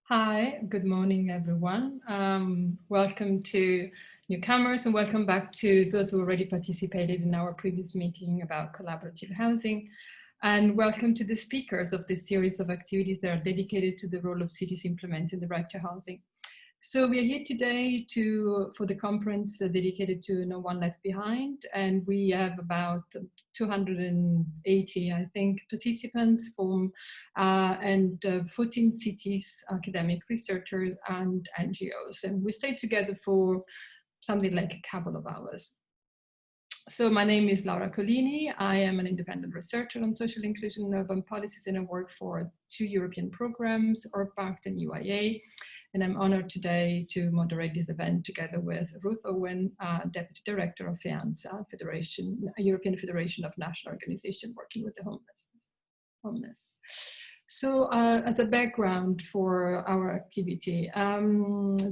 Hi, good morning, everyone. Welcome to newcomers and welcome back to those who already participated in our previous meeting about collaborative housing. And welcome to the speakers of this series of activities that are dedicated to the role of cities implementing the right to housing. So we are here today for the conference dedicated to No One Left Behind, and we have about 280, I think, participants from 14 cities, academic researchers, and NGOs. And we stayed together for something like a couple of hours. So my name is Laura Colini. I am an independent researcher on social inclusion and urban policies, and I work for 2 European programs, URBACT and UIA. And I'm honored today to moderate this event together with Ruth, Owen, Deputy Director of FEANTSA Federation, European Federation of National Organizations working with the homeless. So as a background for our activity,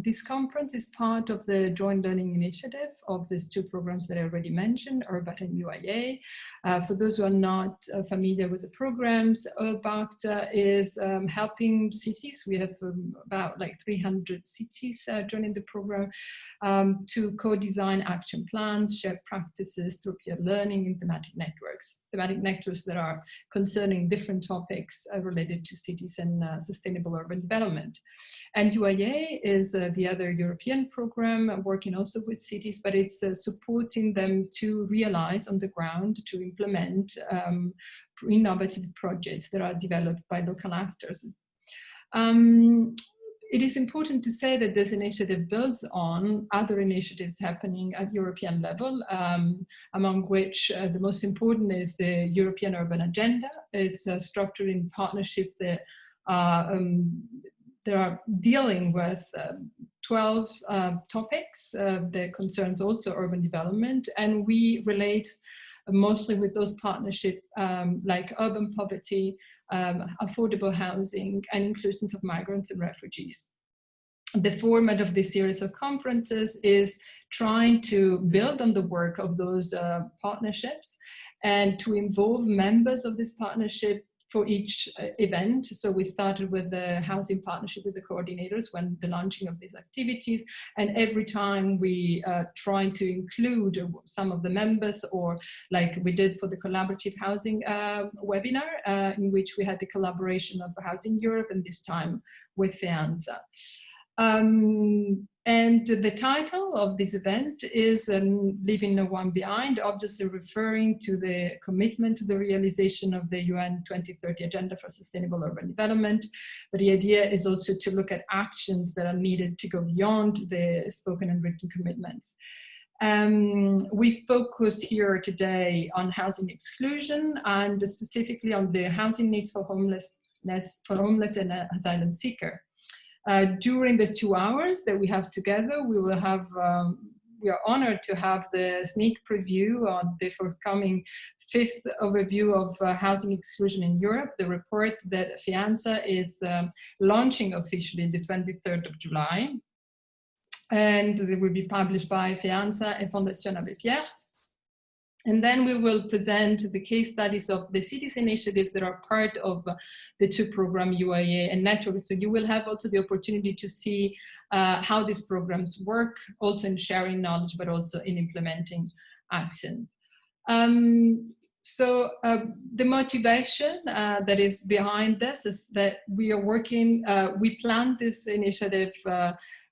this conference is part of the joint learning initiative of these 2 programs that I already mentioned, URBACT and UIA. For those who are not familiar with the programs, URBACT is helping cities. We have about like 300 cities joining the program to co-design action plans, share practices through peer learning and thematic networks that are concerning different topics related to cities and sustainable urban development. And UIA is the other European program working also with cities, but it's supporting them to realize on the ground, to implement innovative projects that are developed by local actors. It is important to say that this initiative builds on other initiatives happening at European level, among which the most important is the European Urban Agenda. It's structured in partnership that they are dealing with 12 topics that concerns also urban development, and we relate mostly with those partnerships like urban poverty, affordable housing, and inclusions of migrants and refugees. The format of this series of conferences is trying to build on the work of those partnerships and to involve members of this partnership for each event. So we started with the housing partnership with the coordinators when the launching of these activities, and every time we try to include some of the members, or like we did for the collaborative housing webinar, in which we had the collaboration of Housing Europe, and this time with FEANTSA. And the title of this event is Leaving No One Behind, obviously referring to the commitment to the realization of the UN 2030 Agenda for Sustainable Urban Development. But the idea is also to look at actions that are needed to go beyond the spoken and written commitments. We focus here today on housing exclusion and specifically on the housing needs for homeless and asylum seeker. During the 2 hours that we have together, we will have, we are honored to have the sneak preview on the forthcoming 5th overview of housing exclusion in Europe, the report that FEANTSA is launching officially the 23rd of July. And it will be published by FEANTSA and Fondation Abbé Pierre. And then we will present the case studies of the cities initiatives that are part of the 2 programs, UIA and Network. So you will have also the opportunity to see how these programs work, also in sharing knowledge, but also in implementing actions. So the motivation that is behind this is that we are working, we planned this initiative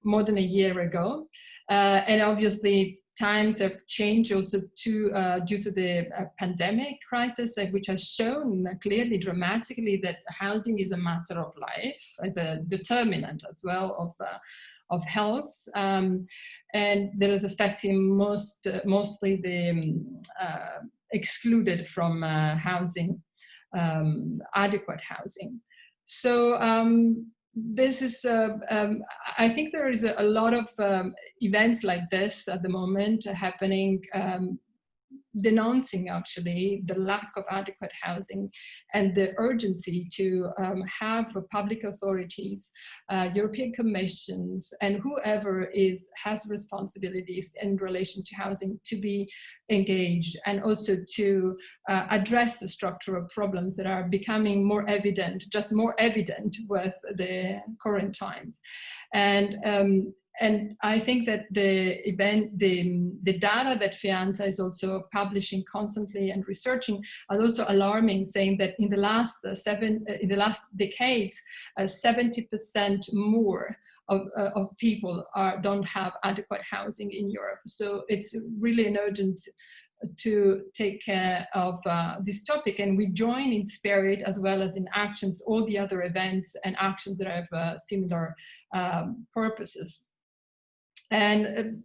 more than a year ago. And obviously, times have changed also due to the pandemic crisis, which has shown clearly, dramatically, that housing is a matter of life, as a determinant as well of health, and that is affecting mostly the excluded from housing, adequate housing. So this is, I think there is a lot of events like this at the moment happening denouncing actually the lack of adequate housing and the urgency to have public authorities, European commissions, and whoever has responsibilities in relation to housing to be engaged, and also to address the structural problems that are becoming more evident with the current times. And I think that the data that FEANTSA is also publishing constantly and researching are also alarming, saying that in the last decades, 70% more of people don't have adequate housing in Europe. So it's really an urgent to take care of this topic, and we join in spirit as well as in actions all the other events and actions that have similar purposes. And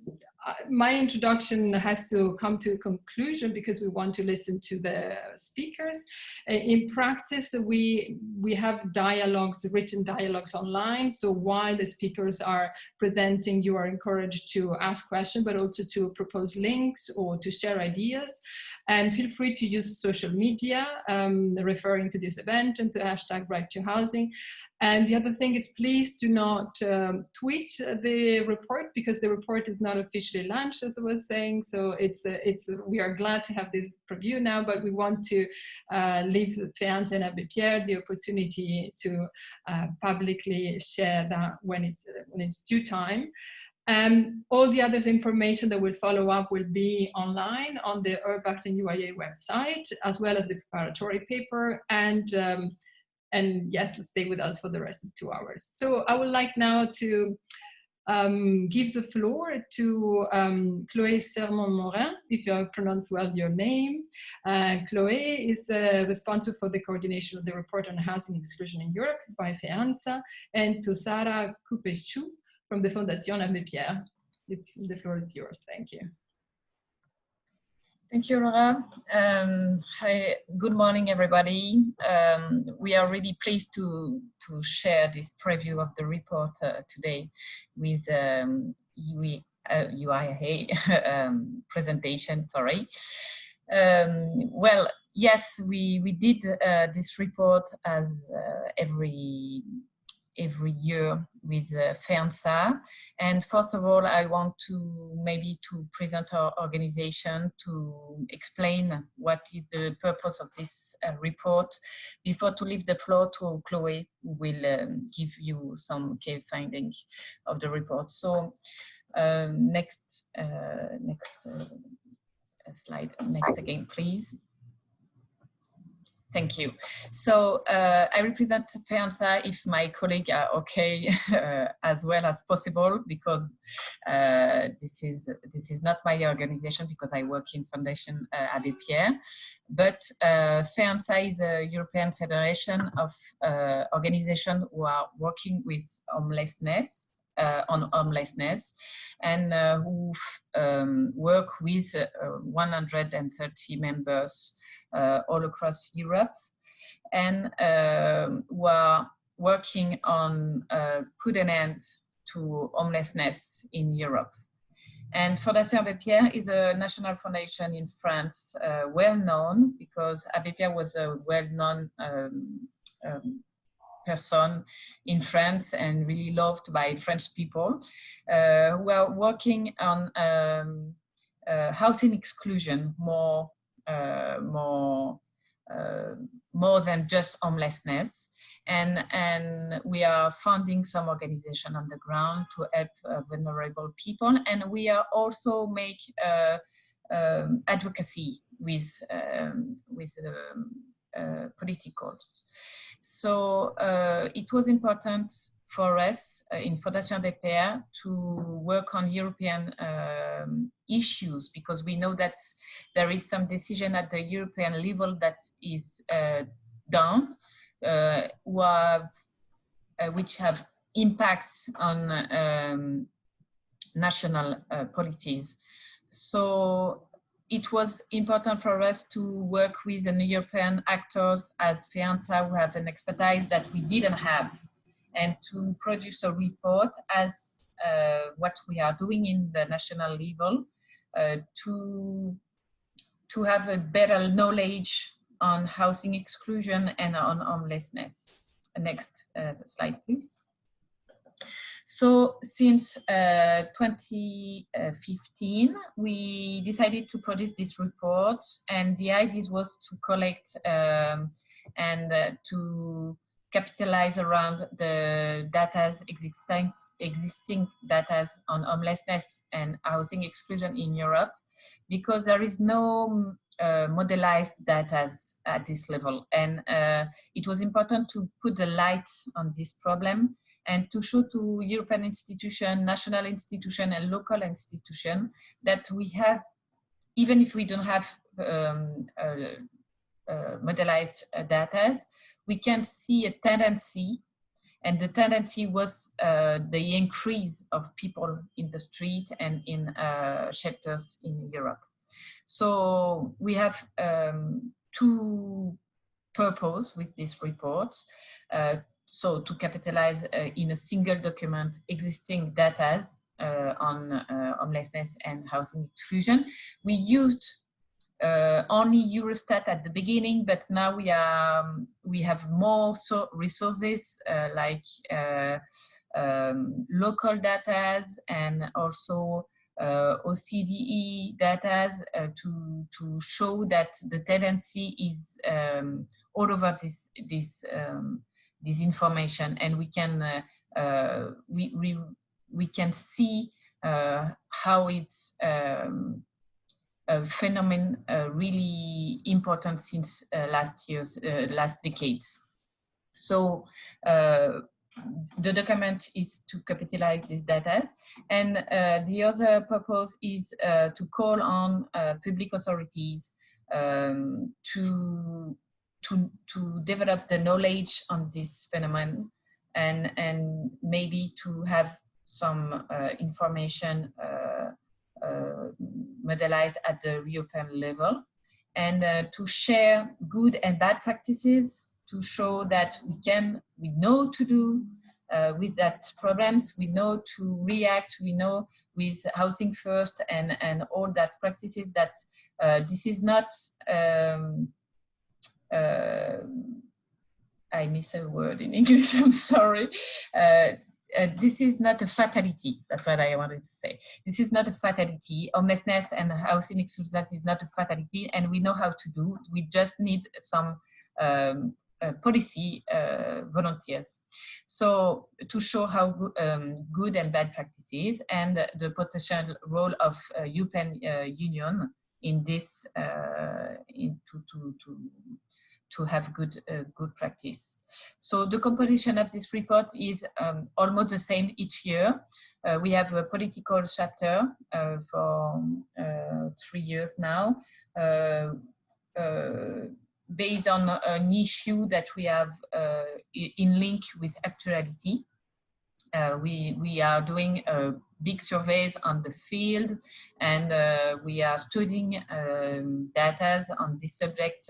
my introduction has to come to a conclusion because we want to listen to the speakers. In practice, we have dialogues, written dialogues online. So while the speakers are presenting, you are encouraged to ask questions, but also to propose links or to share ideas. And feel free to use social media, referring to this event and to hashtag Right to Housing. And the other thing is, please do not tweet the report, because the report is not officially launched, as I was saying. So we are glad to have this preview now, but we want to leave FEANTSA and Abbé Pierre the opportunity to publicly share that when it's due time. All the other information that will follow up will be online on the URBACT and UIA website, as well as the preparatory paper. And yes, let's stay with us for the rest of 2 hours. So I would like now to give the floor to Chloé Sermon-Morin, if I pronounce well your name. Chloé is responsible for the coordination of the report on housing exclusion in Europe by FEANTSA, and to Sarah Coupechou from the Fondation Abbé Pierre. The floor is yours. Thank you. Thank you, Laura. Hi, good morning, everybody. We are really pleased to share this preview of the report today with UIA presentation, sorry. Well, yes, we did this report as every year with FEANTSA. And first of all, I want to present our organization, to explain what is the purpose of this report, before to leave the floor to Chloé, who will give you some key findings of the report. So next slide, next again, please. Thank you. So I represent FEANTSA, if my colleagues are okay, as well as possible, because this is not my organization, because I work in Fondation Abbé Pierre. But FEANTSA is a European federation of organizations who are working with homelessness, on homelessness, and who work with 130 members all across Europe, and who are working on put an end to homelessness in Europe. And Fondation Abbé Pierre is a national foundation in France, well known, because Abbé Pierre was a well-known person in France and really loved by French people, who are working on housing exclusion more than just homelessness, and we are funding some organization on the ground to help vulnerable people, and we are also make advocacy with politicals. So it was important for us in Fondation Abbé Pierre to work on European issues, because we know that there is some decision at the European level that is done, which have impacts on national policies. So it was important for us to work with the European actors as FEANTSA, who have an expertise that we didn't have, and to produce a report as what we are doing in the national level to to have a better knowledge on housing exclusion and on homelessness. Next slide, please. So since 2015, we decided to produce this report, and the idea was to collect and to capitalize around the existing data on homelessness and housing exclusion in Europe, because there is no modelized data at this level. And it was important to put the light on this problem and to show to European institutions, national institutions, and local institutions that we have, even if we don't have modelized data, we can see a tendency, and the tendency was the increase of people in the street and in shelters in Europe. So we have two purposes with this report. So to capitalize in a single document existing data on homelessness and housing exclusion. We used only Eurostat at the beginning, but now we have more resources like local data and also OCDE data to show that the tendency is all over this information, and we can we can see how it's a phenomenon really important since last decades. So the document is to capitalize these data, and the other purpose is to call on public authorities to develop the knowledge on this phenomenon, and maybe to have some information modelized at the European level, and to share good and bad practices, to show that we know to do with that problems, we know to react, we know with housing first and all that practices that this is not I miss a word in English, I'm sorry. This is not a fatality. That's what I wanted to say. This is not a fatality. Homelessness and housing exclusion is not a fatality, and we know how to do. We just need some policy volunteers. So to show how good and bad practices and the potential role of European Union in this, to have good practice. So the composition of this report is almost the same each year. We have a political chapter for 3 years now, based on an issue that we have in link with actuality. We are doing big surveys on the field, and we are studying data on this subject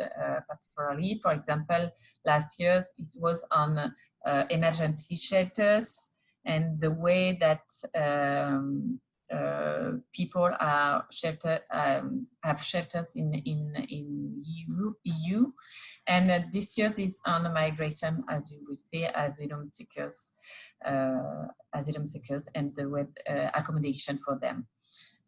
particularly. For example, last year it was on emergency shelters and the way that people are sheltered, have shelters in EU, and this year is on migration, as you will see, asylum seekers and the web accommodation for them.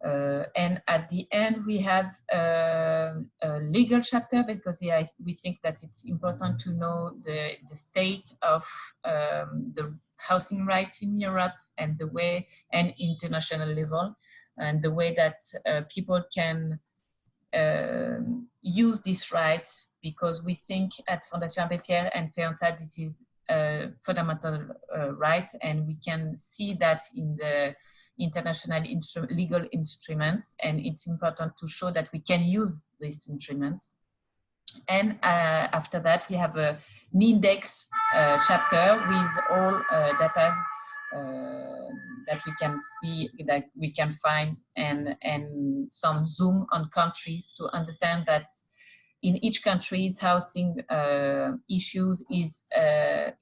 And at the end, we have a legal chapter, because we think that it's important to know the state of the housing rights in Europe and the way, and international level, and the way that people can use these rights, because we think at Fondation Abbé Pierre and FEANTSA this is a fundamental right, and we can see that in the international legal instruments, and it's important to show that we can use these instruments. And after that, we have an index chapter with all data that we can see, that we can find, and some zoom on countries to understand that in each country's housing issues is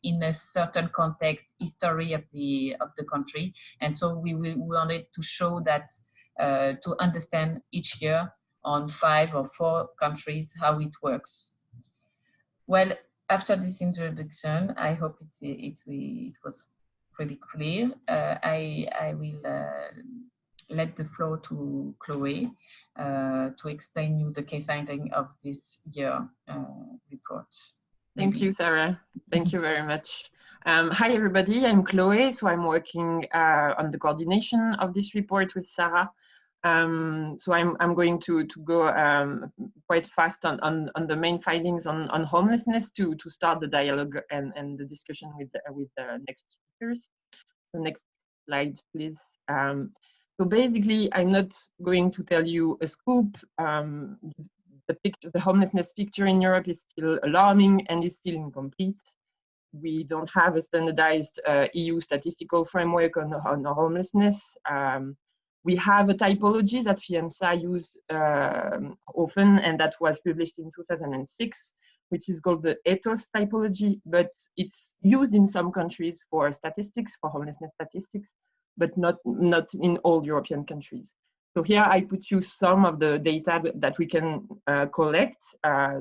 in a certain context, history of the country, and so we wanted to show that to understand each year on 5 or 4 countries how it works. Well, after this introduction, I hope it was pretty clear. I will let the floor to Chloe to explain you the key finding of this year report. Thank you, Sarah. Thank you very much. Hi, everybody. I'm Chloe. So I'm working on the coordination of this report with Sarah. So I'm going to go quite fast on the main findings on homelessness to start the dialogue and the discussion with the next speakers. So next slide, please. So basically, I'm not going to tell you a scoop. The homelessness picture in Europe is still alarming and is still incomplete. We don't have a standardized EU statistical framework on homelessness. We have a typology that FEANTSA use often, and that was published in 2006, which is called the ethos typology, but it's used in some countries for statistics, for homelessness statistics, but not in all European countries. So here I put you some of the data that we can collect.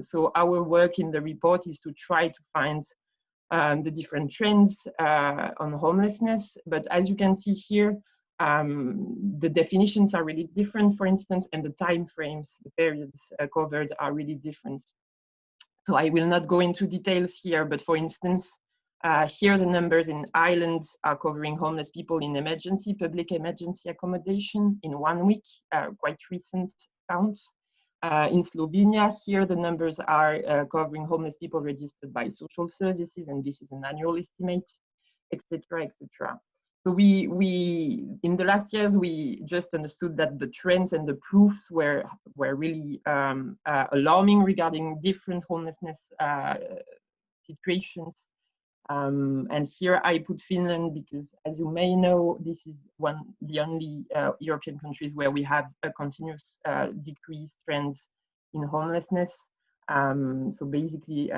So our work in the report is to try to find the different trends on homelessness. But as you can see here, the definitions are really different, for instance, and the time frames, the periods covered are really different. So I will not go into details here, but for instance, here the numbers in Ireland are covering homeless people in public emergency accommodation in 1 week, quite recent counts. In Slovenia, here the numbers are covering homeless people registered by social services, and this is an annual estimate, etc., etc. So we in the last years, we just understood that the trends and the proofs were really alarming regarding different homelessness situations. And here I put Finland because, as you may know, this is the only European countries where we have a continuous decrease trend in homelessness. So basically,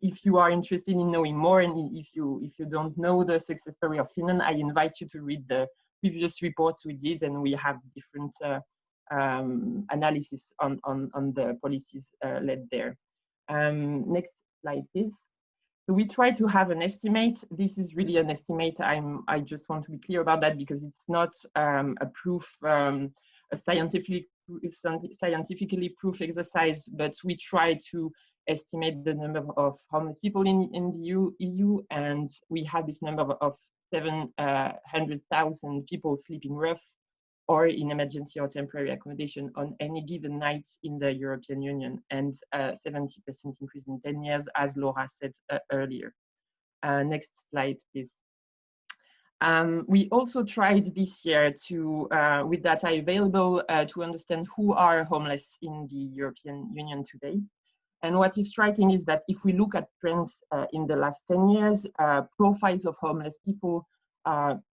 if you are interested in knowing more, and if you don't know the success story of Finland, I invite you to read the previous reports we did, and we have different analysis on the policies led there. Next slide, please. So we try to have an estimate. This is really an estimate. I just want to be clear about that because it's not a proof, a scientifically proof exercise, but we try to estimate the number of homeless people in the EU, and we have this number of 700,000 people sleeping rough or in emergency or temporary accommodation on any given night in the European Union, and 70% increase in 10 years, as Laura said earlier. Next slide, please. We also tried this year to, with data available, to understand who are homeless in the European Union today. And what is striking is that if we look at trends in the last 10 years, profiles of homeless people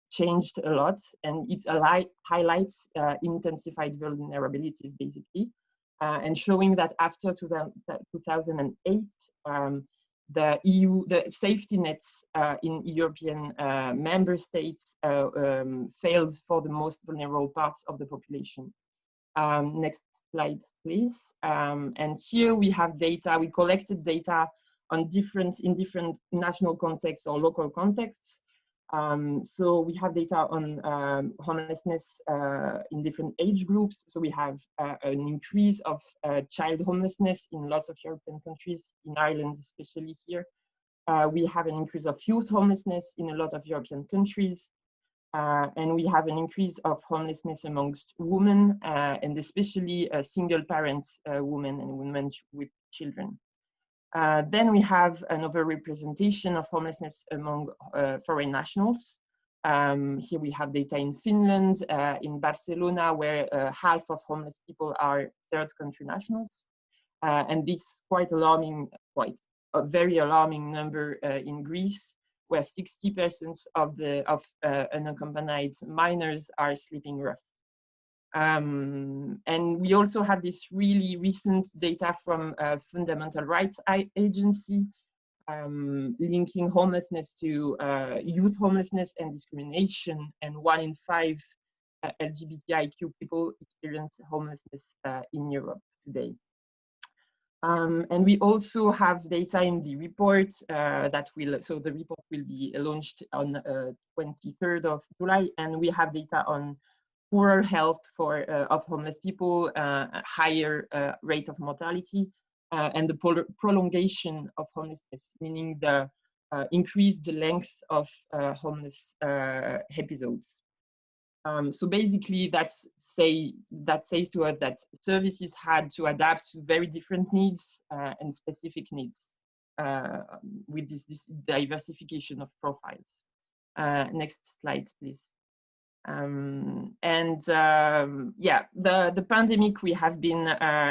changed a lot, and it highlights intensified vulnerabilities, basically, and showing that after 2008, the safety nets in European member states failed for the most vulnerable parts of the population. Next slide, please. And here we have data. We collected data on in different national contexts or local contexts. So we have data on homelessness in different age groups. So we have an increase of child homelessness in lots of European countries, in Ireland especially here. We have an increase of youth homelessness in a lot of European countries. And we have an increase of homelessness amongst women, and especially single parent women and women with children. Then we have an overrepresentation of homelessness among foreign nationals. Here we have data in Finland, in Barcelona, where half of homeless people are third country nationals. And this quite alarming, a very alarming number in Greece, where 60% of unaccompanied minors are sleeping rough. And we also have this really recent data from a Fundamental Rights Agency linking homelessness to youth homelessness and discrimination. And 1 in 5 LGBTIQ people experience homelessness in Europe today. And we also have data in the report so the report will be launched on 23rd of July, and we have data on poorer health of homeless people, higher rate of mortality, and the prolongation of homelessness, meaning the increased length of homeless episodes. So basically, that says to us that services had to adapt to very different needs and specific needs with this diversification of profiles. Next slide, please. Yeah, the pandemic we have been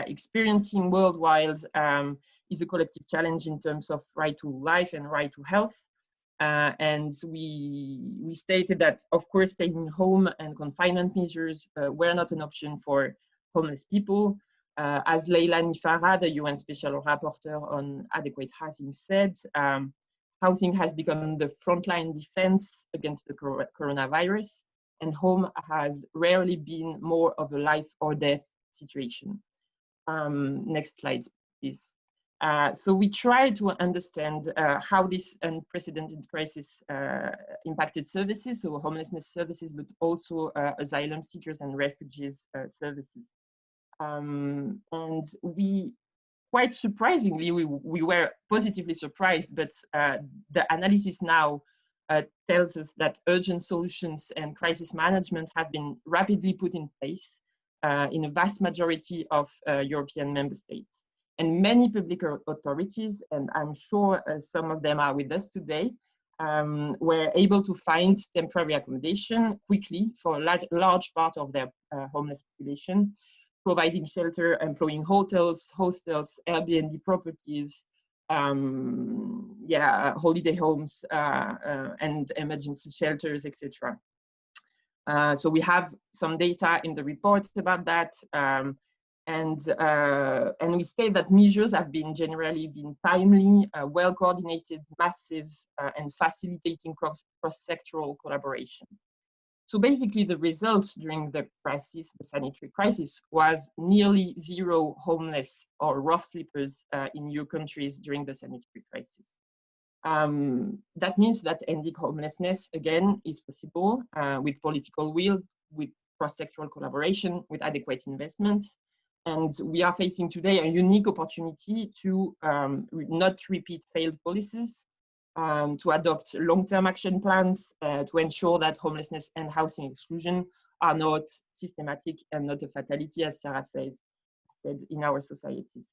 experiencing worldwide is a collective challenge in terms of right to life and right to health. And we stated that, of course, staying home and confinement measures were not an option for homeless people. As Leila Nifara, the UN Special Rapporteur on Adequate Housing, said, housing has become the frontline defense against the coronavirus, and home has rarely been more of a life or death situation. Next slide, please. So we tried to understand how this unprecedented crisis impacted services, so homelessness services, but also asylum seekers and refugees services. And we, quite surprisingly, we were positively surprised, but the analysis now tells us that urgent solutions and crisis management have been rapidly put in place in a vast majority of European member states. And many public authorities, and I'm sure some of them are with us today, were able to find temporary accommodation quickly for a large part of their homeless population, providing shelter, employing hotels, hostels, Airbnb properties, holiday homes, and emergency shelters, etc. So we have some data in the report about that. And we say that measures have been generally timely, well coordinated, massive, and facilitating cross-sectoral collaboration. So basically, the results during the crisis, the sanitary crisis, was nearly zero homeless or rough sleepers in EU countries during the sanitary crisis. That means that ending homelessness, again, is possible with political will, with cross-sectoral collaboration, with adequate investment. And we are facing today a unique opportunity to not repeat failed policies, to adopt long-term action plans, to ensure that homelessness and housing exclusion are not systematic and not a fatality, as Sarah said in our societies.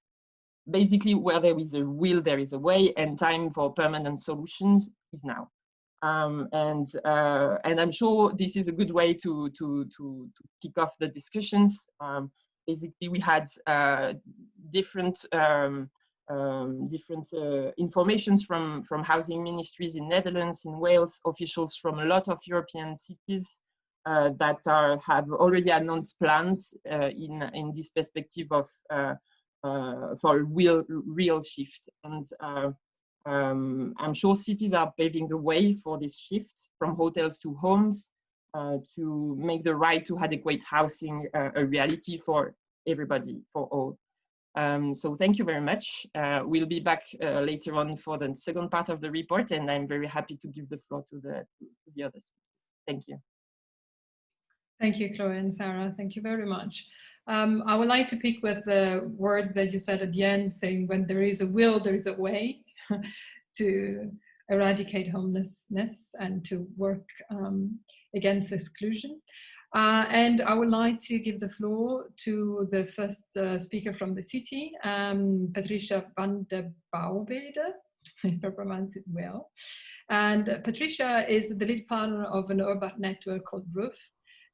Basically, where there is a will, there is a way, and time for permanent solutions is now. And I'm sure this is a good way to kick off the discussions. Basically, we had different informations from housing ministries in Netherlands, in Wales, officials from a lot of European cities that have already announced plans in this perspective of for a real shift. And I'm sure cities are paving the way for this shift from hotels to homes, to make the right to adequate housing a reality for everybody, for all. So thank you very much. We'll be back later on for the second part of the report, and I'm very happy to give the floor to the others. Thank you. Thank you, Chloe and Sarah. Thank you very much. I would like to pick with the words that you said at the end, saying when there is a will, there is a way to eradicate homelessness and to work against exclusion. And I would like to give the floor to the first speaker from the city, Patricia van der Bouwwede, if I pronounce it well. And Patricia is the lead partner of an URBACT network called Ruth.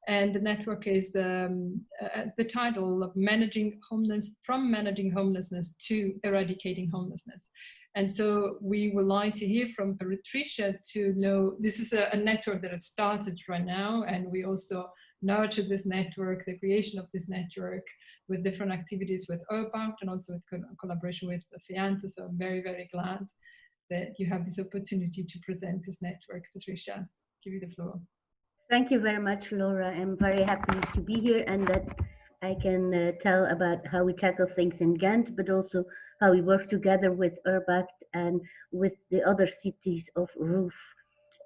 And the network is the title of from managing homelessness to eradicating homelessness. And so we would like to hear from Patricia to know, this is a network that has started right now, and we also nurture this network, the creation of this network with different activities with URBACT and also with collaboration with FEANTSA. So I'm very, very glad that you have this opportunity to present this network. Patricia, give you the floor. Thank you very much, Laura. I'm very happy to be here and that I can tell about how we tackle things in Ghent, but also how we work together with URBACT and with the other cities of Ruth.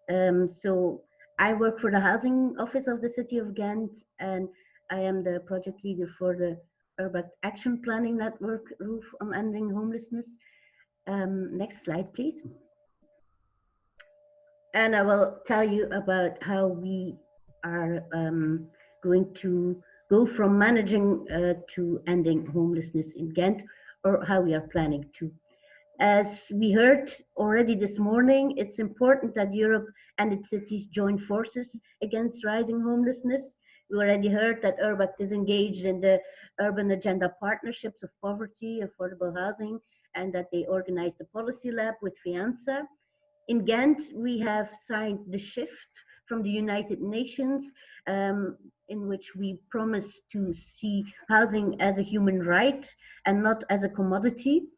So I work for the housing office of the city of Ghent, and I am the project leader for the URBACT Action Planning Network, Ruth, on ending homelessness. Next slide, please. And I will tell you about how we are going to go from managing to ending homelessness in Ghent, or how we are planning to. As we heard already this morning, it's important that Europe and its cities join forces against rising homelessness. We already heard that URBACT is engaged in the Urban Agenda Partnerships of Poverty, Affordable Housing, and that they organized the Policy Lab with FEANTSA. In Ghent, we have signed the shift from the United Nations, in which we promise to see housing as a human right and not as a commodity.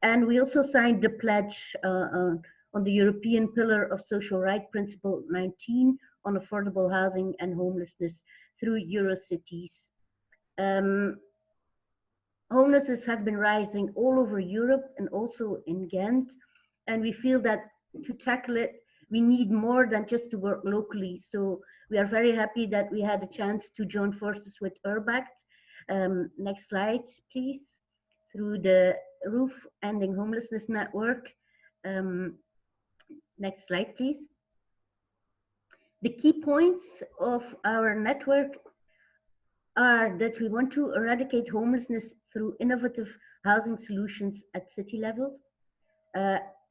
And we also signed the pledge on the European Pillar of Social Rights, Principle 19, on affordable housing and homelessness through Eurocities. Homelessness has been rising all over Europe and also in Ghent, and we feel that to tackle it, we need more than just to work locally. So we are very happy that we had a chance to join forces with URBACT. Next slide, please. Through the Ruth Ending Homelessness Network. Next slide, please. The key points of our network are that we want to eradicate homelessness through innovative housing solutions at city levels.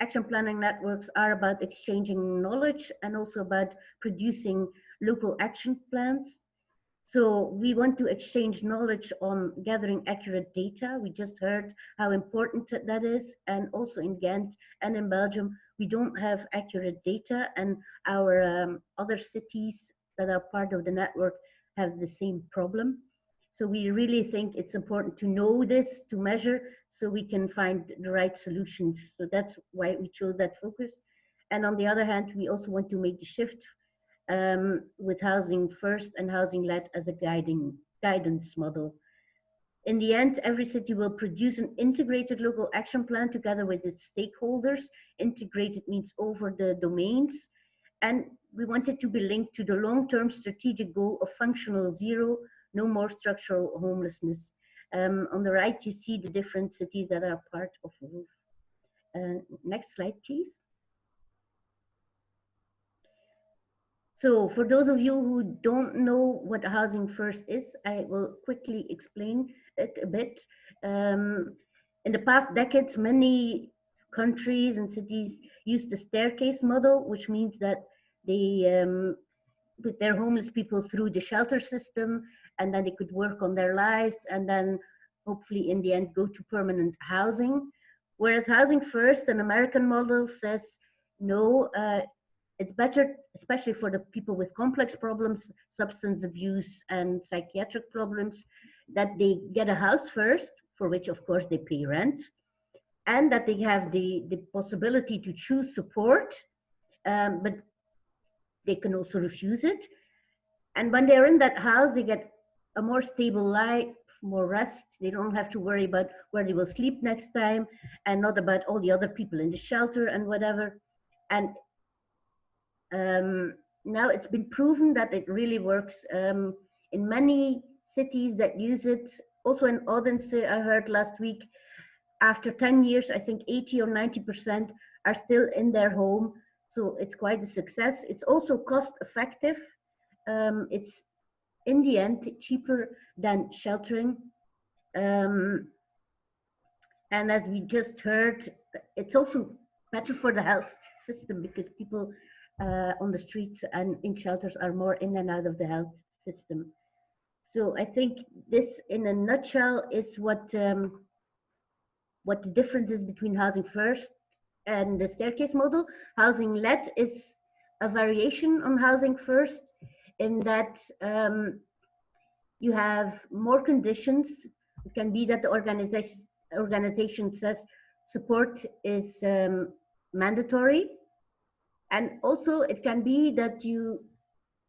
Action planning networks are about exchanging knowledge and also about producing local action plans. So we want to exchange knowledge on gathering accurate data. We just heard how important that is. And also in Ghent and in Belgium, we don't have accurate data, and our other cities that are part of the network have the same problem. So we really think it's important to know this, to measure, so we can find the right solutions. So that's why we chose that focus. And on the other hand, we also want to make the shift with housing first and housing led as a guidance model. In the end, every city will produce an integrated local action plan together with its stakeholders. Integrated means over the domains. And we want it to be linked to the long-term strategic goal of functional zero, no more structural homelessness. On the right, you see the different cities that are part of Ruth. Next slide, please. So for those of you who don't know what Housing First is, I will quickly explain it a bit. In the past decades, many countries and cities use the staircase model, which means that they put their homeless people through the shelter system, and then they could work on their lives, and then hopefully in the end go to permanent housing. Whereas Housing First, an American model, says no, it's better, especially for the people with complex problems, substance abuse and psychiatric problems, that they get a house first, for which of course they pay rent, and that they have the possibility to choose support, but they can also refuse it. And when they're in that house, they get a more stable life, more rest. They don't have to worry about where they will sleep next time, and not about all the other people in the shelter and whatever. And now it's been proven that it really works in many cities that use it. Also in Odense, I heard last week, after 10 years, I think 80 or 90% are still in their home. So it's quite a success. It's also cost effective. It's in the end cheaper than sheltering. And as we just heard, it's also better for the health system because people on the streets and in shelters are more in and out of the health system. So I think this, in a nutshell, is what the difference is between Housing First and the staircase model. Housing led is a variation on Housing First in that you have more conditions. It can be that the organization says support is mandatory. And also it can be that you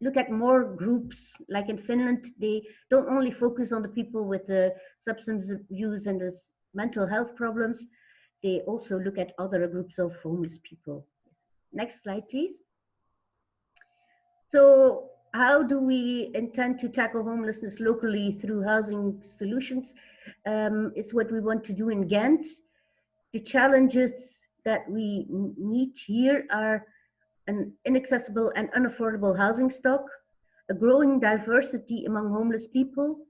look at more groups. Like in Finland, they don't only focus on the people with the substance abuse and the mental health problems, they also look at other groups of homeless people. Next slide, please. So how do we intend to tackle homelessness locally through housing solutions? Is what we want to do in Ghent. The challenges that we meet here are an inaccessible and unaffordable housing stock, a growing diversity among homeless people,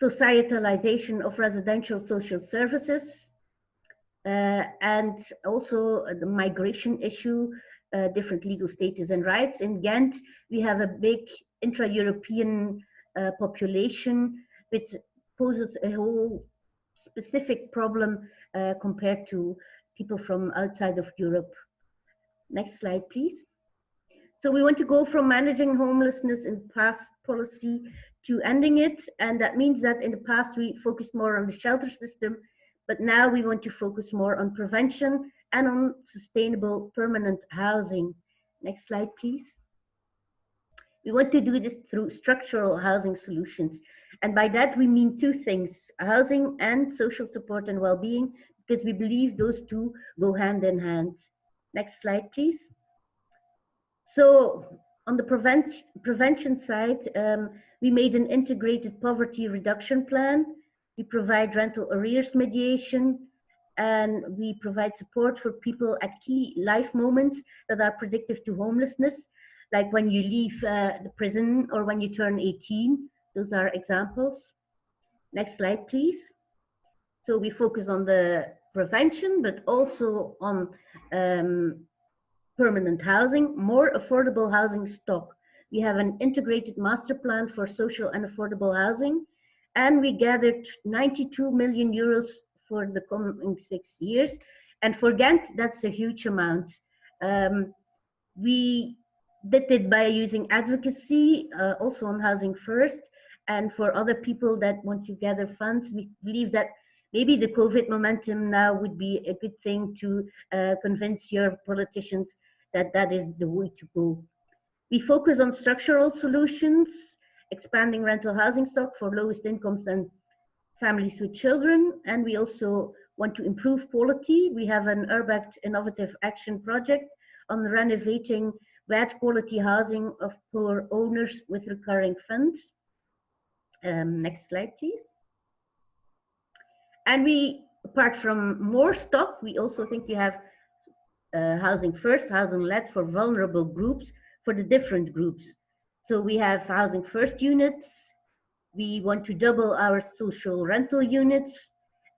societalization of residential social services, and also the migration issue, different legal status and rights. In Ghent, we have a big intra-European population, which poses a whole specific problem compared to people from outside of Europe. Next slide, please. So we want to go from managing homelessness in past policy to ending it. And that means that in the past, we focused more on the shelter system, but now we want to focus more on prevention and on sustainable permanent housing. Next slide, please. We want to do this through structural housing solutions. And by that, we mean two things, housing and social support and well-being, because we believe those two go hand in hand. Next slide, please. So on the prevention side, we made an integrated poverty reduction plan. We provide rental arrears mediation, and we provide support for people at key life moments that are predictive to homelessness, like when you leave the prison or when you turn 18. Those are examples. Next slide, please. So we focus on the prevention, but also on permanent housing, more affordable housing stock. We have an integrated master plan for social and affordable housing, and we gathered 92 million euros for the coming 6 years. And for Ghent, that's a huge amount. We did it by using advocacy, also on Housing First, and for other people that want to gather funds, we believe that maybe the COVID momentum now would be a good thing to convince your politicians that that is the way to go. We focus on structural solutions, expanding rental housing stock for lowest incomes and families with children, and we also want to improve quality. We have an URBACT innovative action project on renovating bad quality housing of poor owners with recurring funds. Next slide, please. And we, apart from more stock, we also think we have Housing First, Housing Led for vulnerable groups, for the different groups. So we have Housing First units, we want to double our social rental units,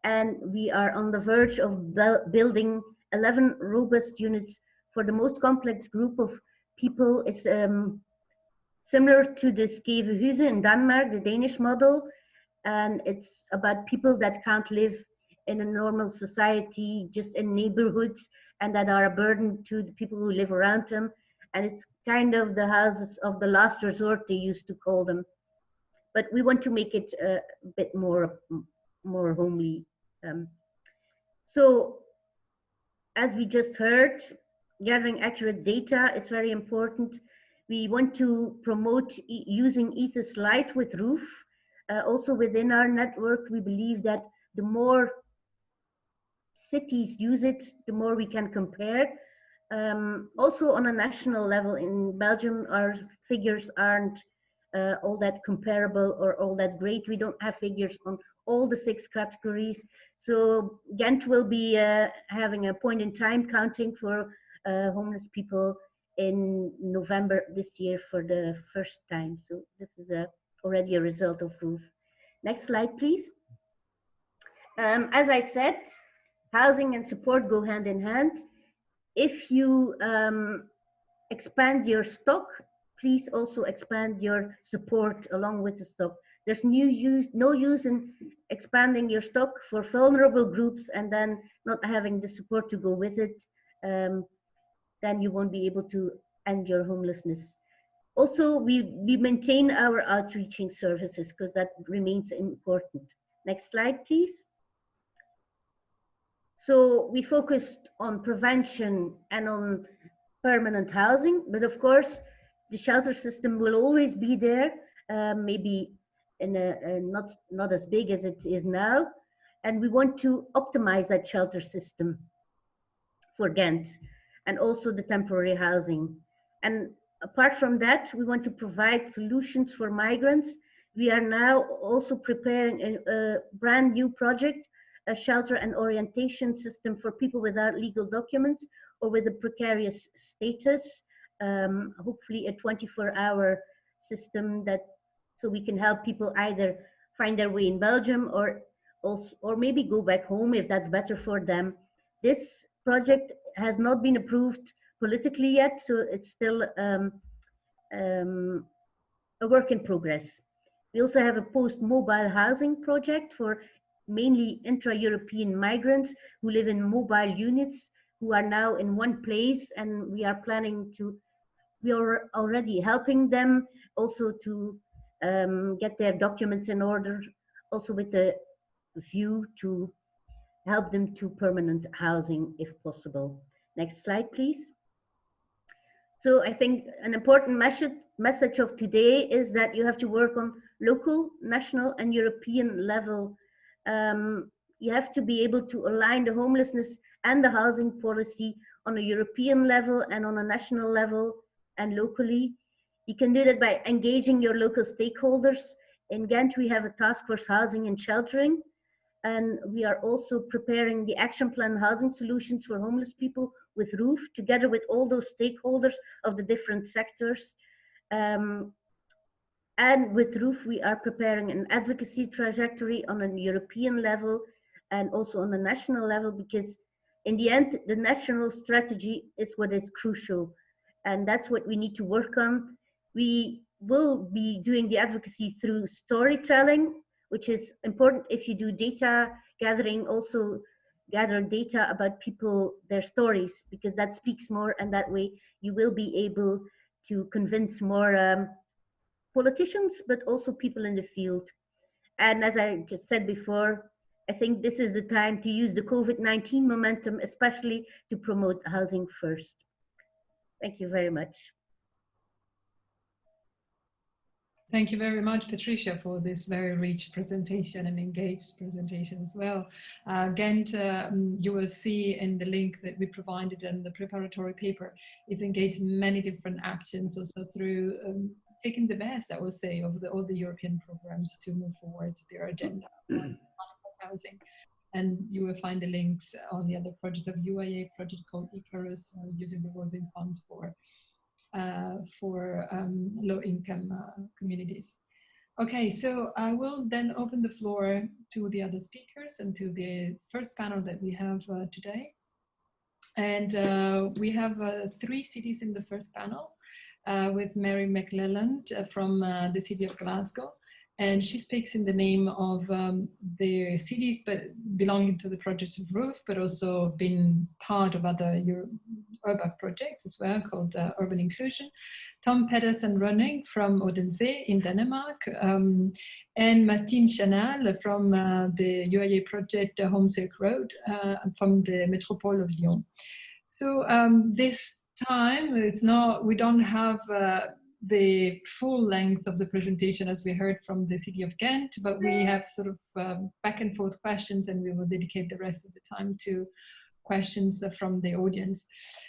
and we are on the verge of building 11 robust units for the most complex group of people. It's similar to the Skevehuset in Denmark, the Danish model, and it's about people that can't live in a normal society, just in neighborhoods, and that are a burden to the people who live around them. And it's kind of the houses of the last resort, they used to call them. But we want to make it a bit more homely. So as we just heard, gathering accurate data is very important. We want to promote using Ethos Lite with Ruth. Also within our network, we believe that the more cities use it, the more we can compare. Also on a national level in Belgium, our figures aren't all that comparable or all that great. We don't have figures on all the 6 categories. So Ghent will be having a point in time counting for homeless people in November this year for the first time. So this is already a result of Ruth. Next slide, please. As I said, housing and support go hand in hand. If you expand your stock, please also expand your support along with the stock. There's no use in expanding your stock for vulnerable groups and then not having the support to go with it. Then you won't be able to end your homelessness. Also, we maintain our outreaching services because that remains important. Next slide, please. So we focused on prevention and on permanent housing, but of course, The shelter system will always be there, maybe in not as big as it is now. And we want to optimize that shelter system for Ghent, and also the temporary housing. And apart from that, we want to provide solutions for migrants. We are now also preparing a brand new project, a shelter and orientation system for people without legal documents or with a precarious status, hopefully a 24-hour system that, so we can help people either find their way in Belgium or maybe go back home if that's better for them. This project has not been approved politically yet, so it's still a work in progress. We also have a post-mobile housing project for mainly intra-European migrants who live in mobile units, who are now in one place, and we are already helping them also to get their documents in order, also with the view to help them to permanent housing if possible. Next slide, please. So I think an important message of today is that you have to work on local, national, and European level. You have to be able to align the homelessness and the housing policy on a European level and on a national level and locally. You can do that by engaging your local stakeholders. In Ghent, we have a task force housing and sheltering, and we are also preparing the action plan housing solutions for homeless people with Ruth, together with all those stakeholders of the different sectors. And with Ruth, we are preparing an advocacy trajectory on a European level and also on a national level, because in the end, the national strategy is what is crucial. And that's what we need to work on. We will be doing the advocacy through storytelling, which is important if you do data gathering, also gather data about people, their stories, because that speaks more, and that way you will be able to convince more politicians, but also people in the field. And as I just said before, I think this is the time to use the COVID-19 momentum, especially to promote housing first. Thank you very much. Thank you very much, Patricia, for this very rich presentation and engaged presentation as well. Ghent, you will see in the link that we provided in the preparatory paper, is engaged in many different actions, also through taking the best, I would say, of all the European programs to move forward their agenda on housing. And you will find the links on the other project of UIA, project called Icarus, using revolving funds for low-income communities. Okay, so I will then open the floor to the other speakers and to the first panel that we have today. And we have 3 cities in the first panel with Mary McLelland from the city of Glasgow. And she speaks in the name of the cities but belonging to the project of Ruth, but also been part of other URBACT projects as well, called Urban Inclusion. Tom Pedersen-Running from Odense in Denmark, and Martine Chanal from the UIA project Home Silk Road from the Metropole of Lyon. So this time, we don't have the full length of the presentation as we heard from the city of Ghent, but we have sort of back and forth questions, and we will dedicate the rest of the time to questions from the audience.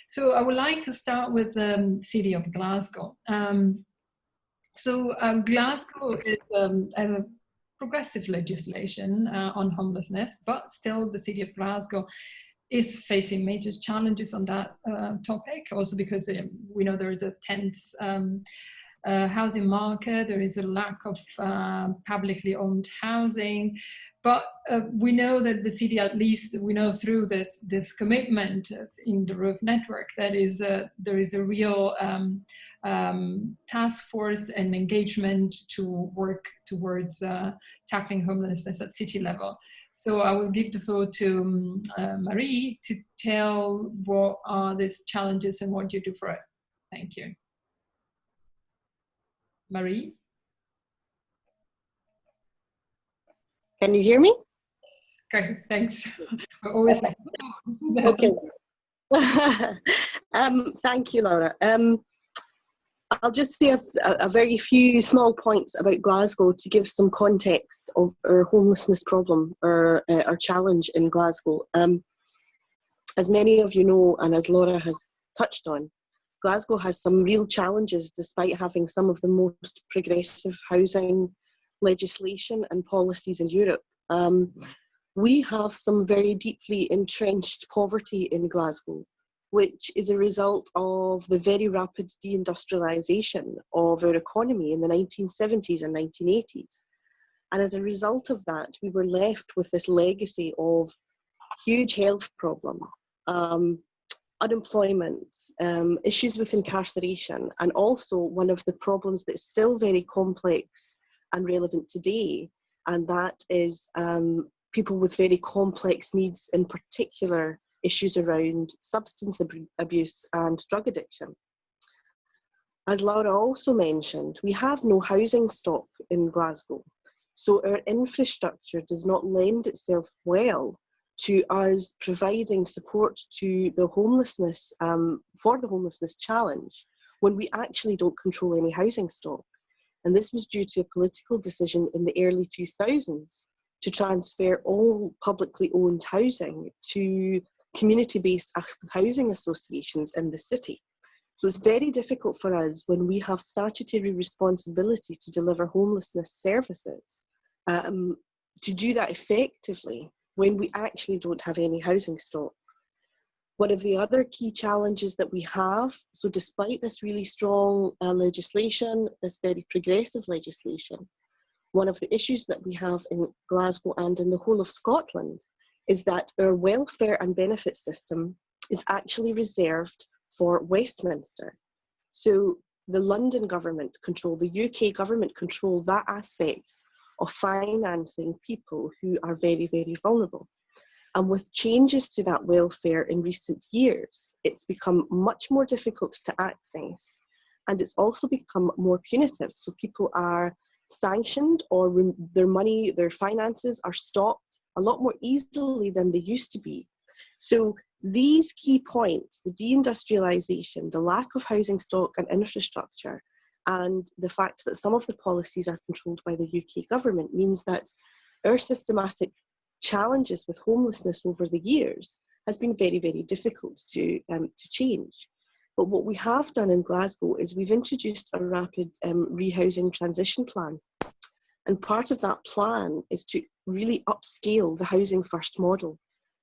So I would like to start with the city of Glasgow. Glasgow is has a progressive legislation on homelessness, but still the city of Glasgow is facing major challenges on that topic, also because we know there is a tense housing market, there is a lack of publicly owned housing, but we know that the city, at least we know through this commitment in the Ruth network, that is there is a real task force and engagement to work towards tackling homelessness at city level. So I will give the floor to Marie to tell what are these challenges and what you do for it. Thank you. Marie? Can you hear me? Yes, okay, thanks. We're always like, oh, okay. Thank you, Laura. I'll just say a very few small points about Glasgow to give some context of our homelessness problem, or our challenge in Glasgow. As many of you know, and as Laura has touched on, Glasgow has some real challenges despite having some of the most progressive housing legislation and policies in Europe. We have some very deeply entrenched poverty in Glasgow, which is a result of the very rapid deindustrialisation of our economy in the 1970s and 1980s. And as a result of that, we were left with this legacy of huge health problems, unemployment, issues with incarceration, and also one of the problems that's still very complex and relevant today, and that is people with very complex needs, in particular issues around substance abuse and drug addiction. As Laura also mentioned, we have no housing stock in Glasgow, so our infrastructure does not lend itself well to us providing support to the homelessness, for the homelessness challenge, when we actually don't control any housing stock. And this was due to a political decision in the early 2000s to transfer all publicly owned housing to community-based housing associations in the city. So it's very difficult for us when we have statutory responsibility to deliver homelessness services to do that effectively when we actually don't have any housing stock. One of the other key challenges that we have, so despite this really strong legislation, this very progressive legislation, one of the issues that we have in Glasgow and in the whole of Scotland is that our welfare and benefit system is actually reserved for Westminster. So the London government control, the UK government control that aspect of financing people who are very, very vulnerable. And with changes to that welfare in recent years, it's become much more difficult to access. And it's also become more punitive. So people are sanctioned, or their money, their finances are stopped a lot more easily than they used to be. So these key points, the deindustrialisation, the lack of housing stock and infrastructure, and the fact that some of the policies are controlled by the UK government, means that our systematic challenges with homelessness over the years has been very, very difficult to change. But what we have done in Glasgow is we've introduced a rapid rehousing transition plan. And part of that plan is to really upscale the housing first model.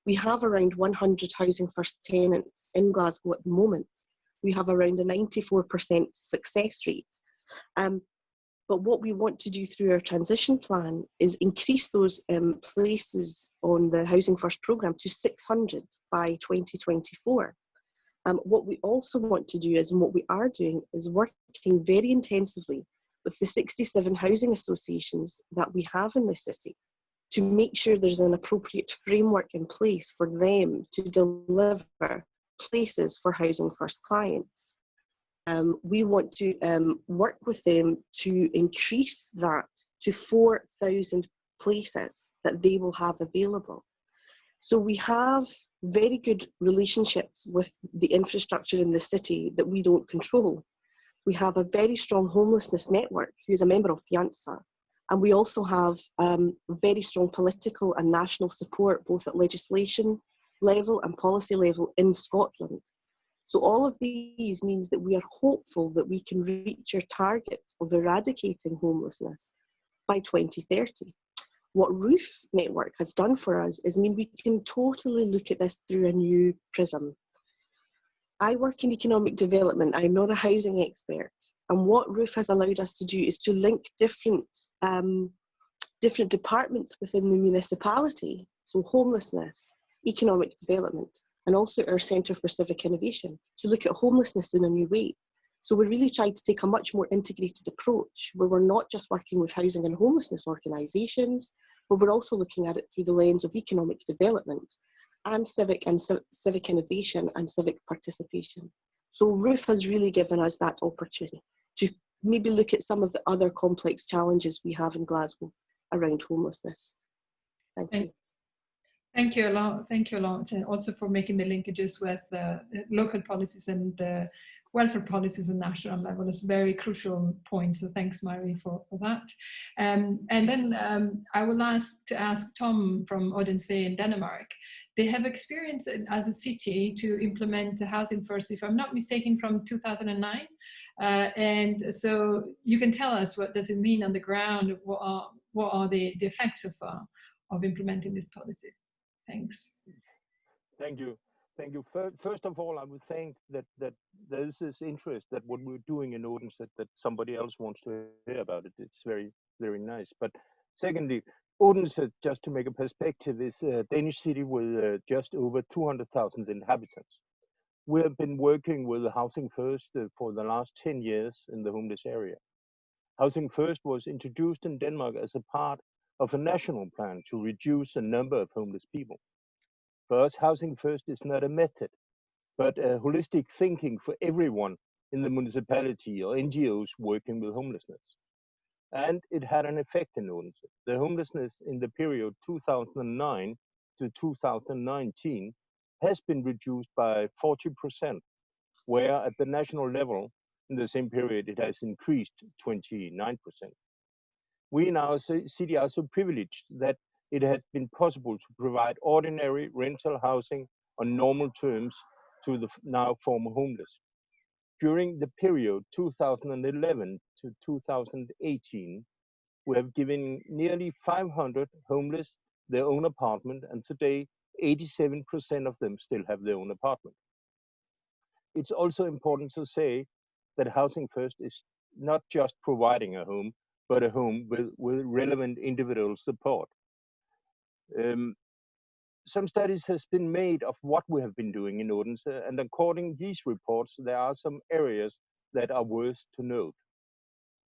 We have around 100 housing first tenants in Glasgow at the moment. We have around a 94% success rate. But what we want to do through our transition plan is increase those places on the Housing First programme to 600 by 2024. What we also want to do is, and what we are doing, is working very intensively with the 67 housing associations that we have in the city to make sure there's an appropriate framework in place for them to deliver places for Housing First clients. We want to work with them to increase that to 4,000 places that they will have available. So we have very good relationships with the infrastructure in the city that we don't control. We have a very strong homelessness network who is a member of FEANTSA. And we also have very strong political and national support, both at legislation level and policy level in Scotland. So all of these means that we are hopeful that we can reach our target of eradicating homelessness by 2030. What Ruth Network has done for us is mean we can totally look at this through a new prism. I work in economic development. I'm not a housing expert. And what Ruth has allowed us to do is to link different departments within the municipality, so homelessness, economic development, and also our Centre for Civic Innovation, to look at homelessness in a new way. So we're really trying to take a much more integrated approach, where we're not just working with housing and homelessness organisations, but we're also looking at it through the lens of economic development and civic innovation and civic participation. So Ruth has really given us that opportunity to maybe look at some of the other complex challenges we have in Glasgow around homelessness. Thank you. Thank you a lot. Thank you a lot, and also for making the linkages with local policies and welfare policies at national level is a very crucial point. So thanks, Marie, for that. And then I will ask Tom from Odense in Denmark. They have experience as a city to implement housing first, if I'm not mistaken, from 2009. And so you can tell us, what does it mean on the ground? What are the effects of implementing this policy? Thanks. Thank you. Thank you. First of all, I would think that there is this interest that what we're doing in Odense that somebody else wants to hear about it. It's very, very nice. But secondly, Odense, just to make a perspective, is a Danish city with just over 200,000 inhabitants. We have been working with Housing First for the last 10 years in the homeless area. Housing First was introduced in Denmark as a part of a national plan to reduce the number of homeless people. For us, Housing First is not a method, but a holistic thinking for everyone in the municipality or NGOs working with homelessness. And it had an effect in Odense. The homelessness in the period 2009 to 2019 has been reduced by 40%, where at the national level, in the same period, it has increased 29%. We in our city are so privileged that it had been possible to provide ordinary rental housing on normal terms to the now former homeless. During the period 2011 to 2018, we have given nearly 500 homeless their own apartment, and today 87% of them still have their own apartment. It's also important to say that Housing First is not just providing a home, but a home with relevant individual support. Some studies has been made of what we have been doing in Odense, and according to these reports, there are some areas that are worth to note.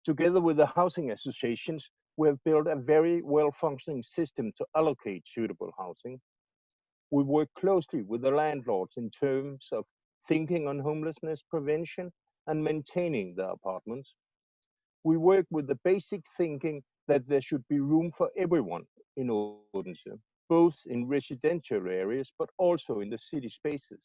Together with the housing associations, we have built a very well-functioning system to allocate suitable housing. We work closely with the landlords in terms of thinking on homelessness prevention and maintaining the apartments. We work with the basic thinking that there should be room for everyone in Odense, both in residential areas, but also in the city spaces.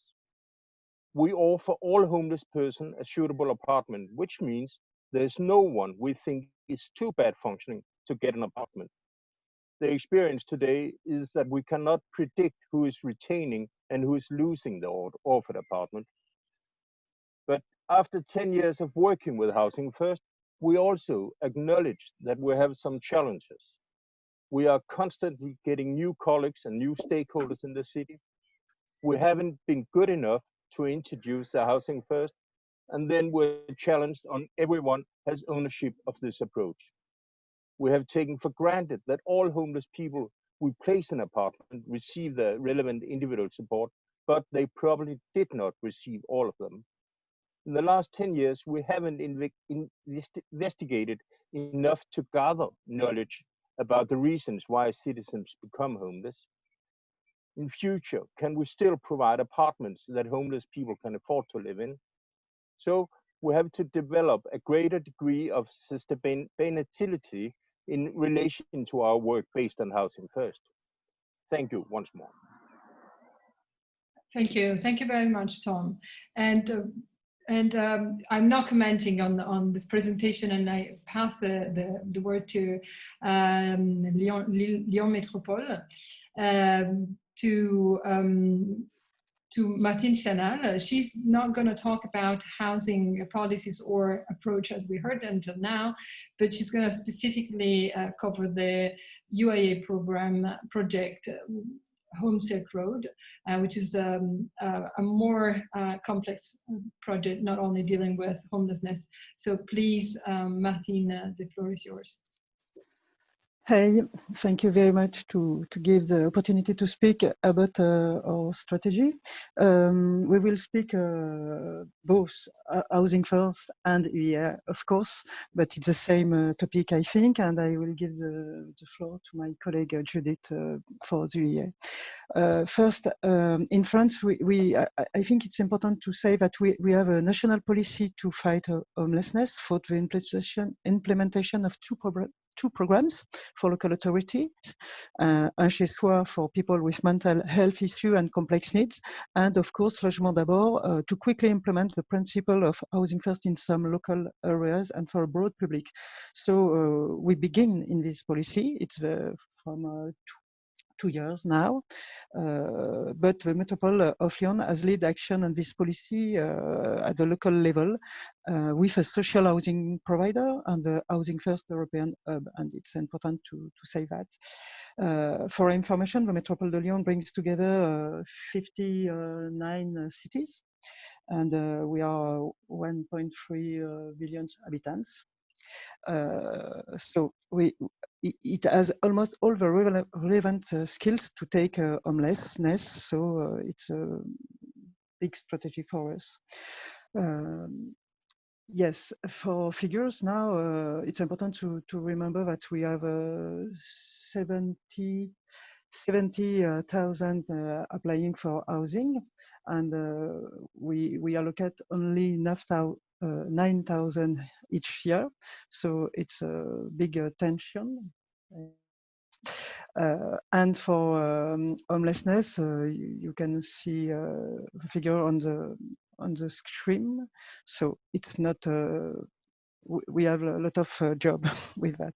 We offer all homeless persons a suitable apartment, which means there's no one we think is too bad functioning to get an apartment. The experience today is that we cannot predict who is retaining and who is losing the offered apartment. But after 10 years of working with Housing First, we also acknowledge that we have some challenges. We are constantly getting new colleagues and new stakeholders in the city. We haven't been good enough to introduce the Housing First, and then we're challenged on everyone has ownership of this approach. We have taken for granted that all homeless people we place in an apartment receive the relevant individual support, but they probably did not receive all of them. In the last 10 years, we haven't investigated enough to gather knowledge about the reasons why citizens become homeless. In future, can we still provide apartments that homeless people can afford to live in? So we have to develop a greater degree of sustainability in relation to our work based on Housing First. Thank you once more. Thank you. Thank you very much, Tom. And I'm not commenting on this presentation, and I pass the word to Lyon Métropole, to Martine Chanal. She's not going to talk about housing policies or approach as we heard until now, but she's going to specifically cover the UIA project Home Silk Road, which is a more complex project, not only dealing with homelessness. So please, Martine, the floor is yours. Hey, thank you very much to give the opportunity to speak about our strategy. We will speak both Housing First and UIA, of course, but it's the same topic, I think, and I will give the floor to my colleague Judith for the UIA. First, in France, I think it's important to say that we have a national policy to fight homelessness for the implementation of 2 programs for local authorities, Un chez soi for people with mental health issues and complex needs, and of course Logement d'abord to quickly implement the principle of housing first in some local areas and for a broad public. So we begin in this policy. It's from 2 years now, but the Metropole of Lyon has led action on this policy at the local level with a social housing provider and the Housing First European Hub, and it's important to say that. For information, the Metropole de Lyon brings together 59 cities, and we are 1.3 billion inhabitants. So it has almost all the relevant skills to take homelessness. So it's a big strategy for us. Yes, for figures now, it's important to remember that we have 70,000 applying for housing, and we allocate only 9,000 each year, so it's a big tension. And for homelessness, you can see the figure on the screen. So it's not. We have a lot of job with that.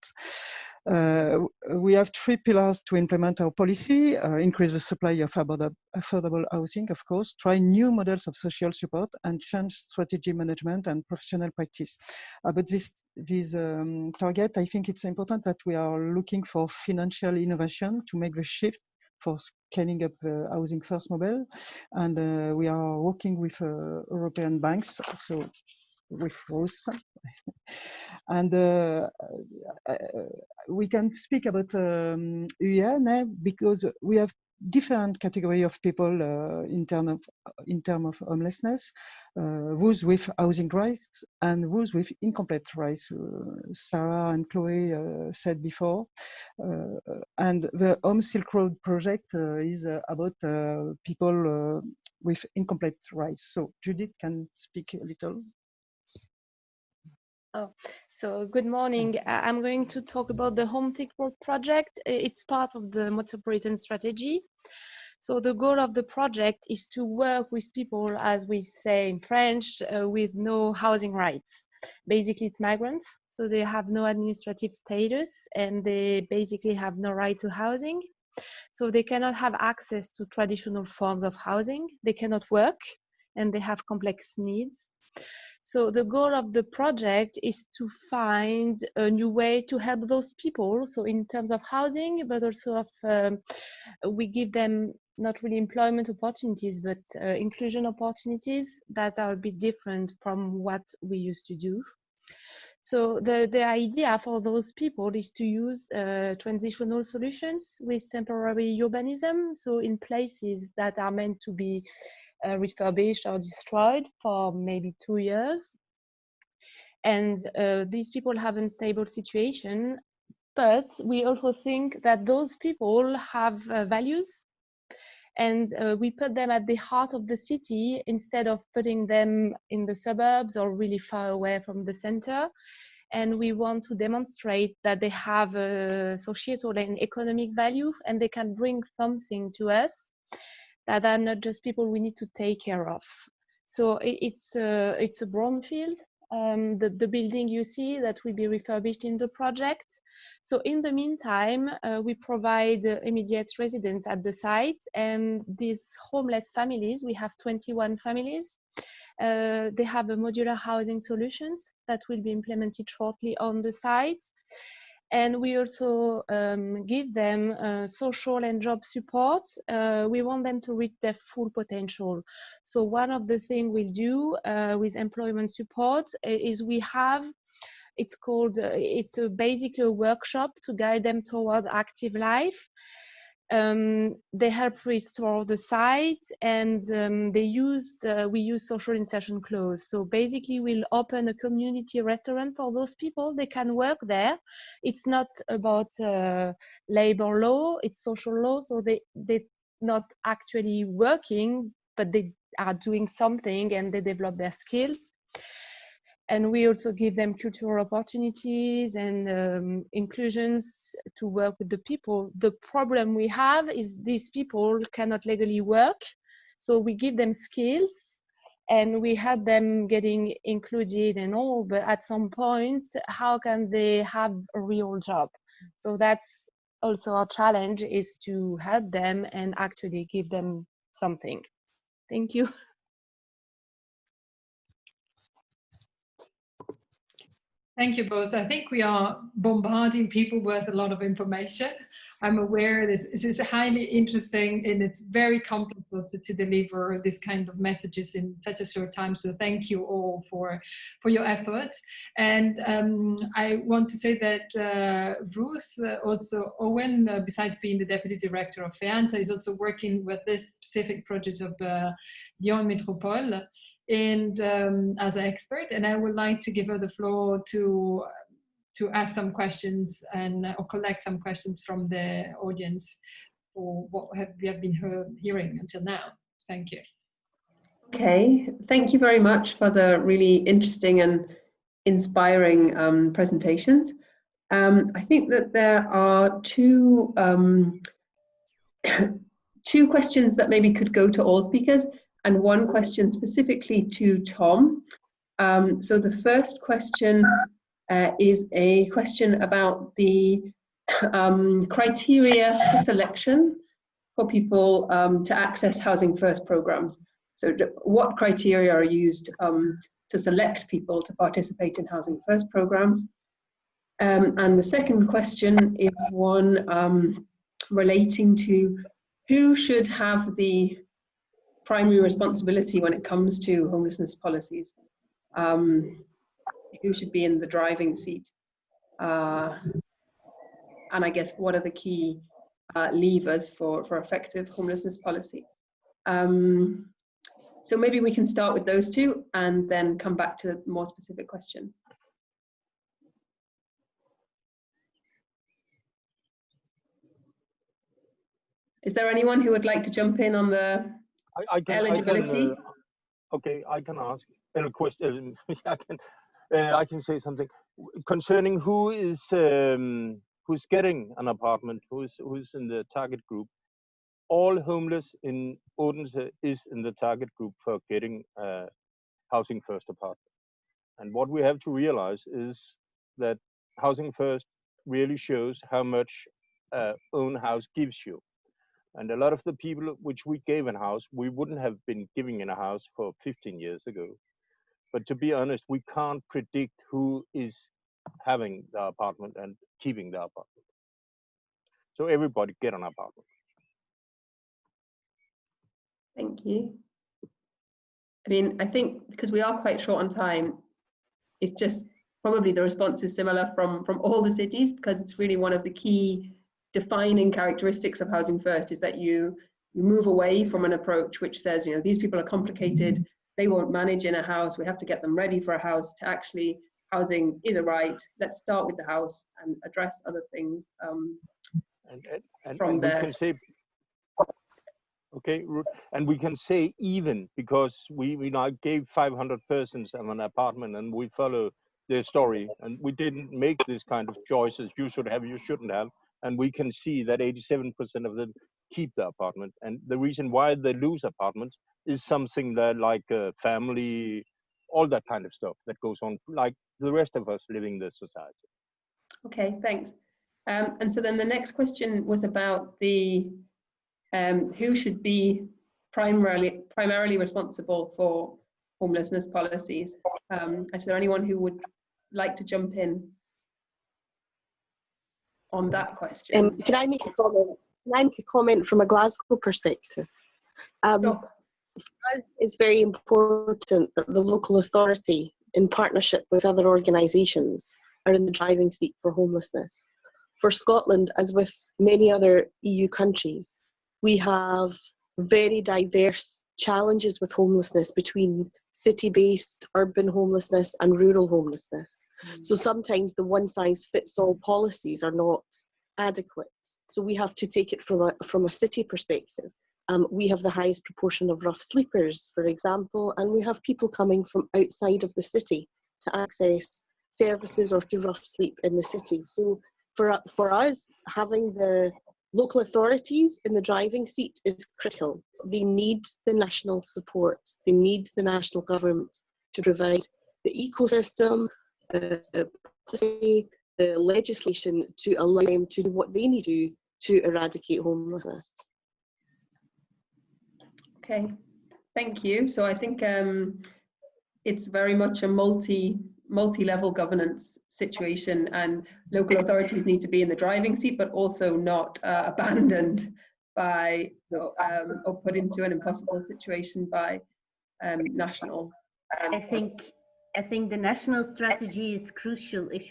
We have 3 pillars to implement our policy: increase the supply of affordable housing, of course, try new models of social support, and change strategy management and professional practice. But this target, I think it's important that we are looking for financial innovation to make the shift for scaling up the housing first model, and we are working with European banks, so with Ruth. And we can speak about UIA now because we have different category of people in terms of homelessness, those with housing rights and those with incomplete rights. Sarah and Chloe said before, and the Home Silk Road project is about people with incomplete rights. So Judith can speak a little. Oh, so good morning. I'm going to talk about the Home Silk Road project. It's part of the metropolitan strategy. So the goal of the project is to work with people, as we say in French, with no housing rights. Basically, it's migrants, so they have no administrative status and they basically have no right to housing. So they cannot have access to traditional forms of housing. They cannot work and they have complex needs. So the goal of the project is to find a new way to help those people. So in terms of housing, but also of we give them not really employment opportunities, but inclusion opportunities that are a bit different from what we used to do. So the idea for those people is to use transitional solutions with temporary urbanism. So in places that are meant to be refurbished or destroyed for maybe 2 years. And these people have an unstable situation, but we also think that those people have values, and we put them at the heart of the city instead of putting them in the suburbs or really far away from the center. And we want to demonstrate that they have a societal and economic value, and they can bring something to us that are not just people we need to take care of. So it's a brownfield. The building you see that will be refurbished in the project. So in the meantime, we provide immediate residence at the site, and these homeless families, we have 21 families. They have a modular housing solutions that will be implemented shortly on the site. And we also give them social and job support. We want them to reach their full potential. So one of the things we'll do with employment support is we have, it's called, basically a workshop to guide them towards active life. They help restore the site, and we use social insertion clause. So basically we'll open a community restaurant for those people. They can work there. It's not about labor law, it's social law. So they're not actually working, but they are doing something and they develop their skills. And we also give them cultural opportunities and inclusions to work with the people. The problem we have is these people cannot legally work. So we give them skills and we have them getting included and all, but at some point, how can they have a real job? So that's also our challenge, is to help them and actually give them something. Thank you. Thank you both. I think we are bombarding people with a lot of information. I'm aware this is highly interesting and it's very complex also to deliver this kind of messages in such a short time. So thank you all for your effort. And I want to say that Ruth, also Owen, besides being the Deputy Director of FEANTSA, is also working with this specific project of the Lyon Métropole and as an expert. And I would like to give her the floor to ask some questions and or collect some questions from the audience for what we have been hearing until now. Thank you. Okay, thank you very much for the really interesting and inspiring presentations. I think that there are two questions that maybe could go to all speakers and one question specifically to Tom. So the first question is a question about the criteria for selection for people to access Housing First programs. So what criteria are used to select people to participate in Housing First programs? And the second question is one relating to who should have the primary responsibility when it comes to homelessness policies. Who should be in the driving seat? And I guess what are the key levers for effective homelessness policy? So maybe we can start with those two and then come back to a more specific question. Is there anyone who would like to jump in on the eligibility? Okay, I can ask a question. I can say something concerning who's getting an apartment, who's in the target group. All homeless in Odense is in the target group for getting a Housing First apartment. And what we have to realize is that Housing First really shows how much own house gives you. And a lot of the people which we gave a house, we wouldn't have been giving in a house for 15 years ago. But to be honest, we can't predict who is having the apartment and keeping the apartment. So everybody get an apartment. Thank you. I mean, I think because we are quite short on time, it's just probably the response is similar from all the cities, because it's really one of the key defining characteristics of Housing First is that you move away from an approach which says, you know, these people are complicated, they won't manage in a house, we have to get them ready for a house, to actually housing is a right, let's start with the house and address other things from there. We can say, okay, Ruth, and we can say even because we now gave 500 persons an apartment and we follow their story and we didn't make this kind of choices, you should have, you shouldn't have. And we can see that 87% of them keep the apartment. And the reason why they lose apartments is something that like family, all that kind of stuff that goes on, like the rest of us living in the society. Okay, thanks. And so then the next question was about the who should be primarily responsible for homelessness policies. Is there anyone who would like to jump in on that question? Can I make a comment? Can I make a comment from a Glasgow perspective? Sure. It's very important that the local authority, in partnership with other organisations, are in the driving seat for homelessness. For Scotland, as with many other EU countries, we have very diverse challenges with homelessness between city-based urban homelessness and rural homelessness. So sometimes the one-size-fits-all policies are not adequate. So we have to take it from a city perspective. We have the highest proportion of rough sleepers, for example, and we have people coming from outside of the city to access services or to rough sleep in the city. So for us, having the local authorities in the driving seat is critical. They need the national support. They need the national government to provide the ecosystem, the policy, the legislation to allow them to do what they need to do to eradicate homelessness. Okay, thank you. So I think it's very much a multi-level governance situation, and local authorities need to be in the driving seat, but also not abandoned by or put into an impossible situation by national. I think the national strategy is crucial. If,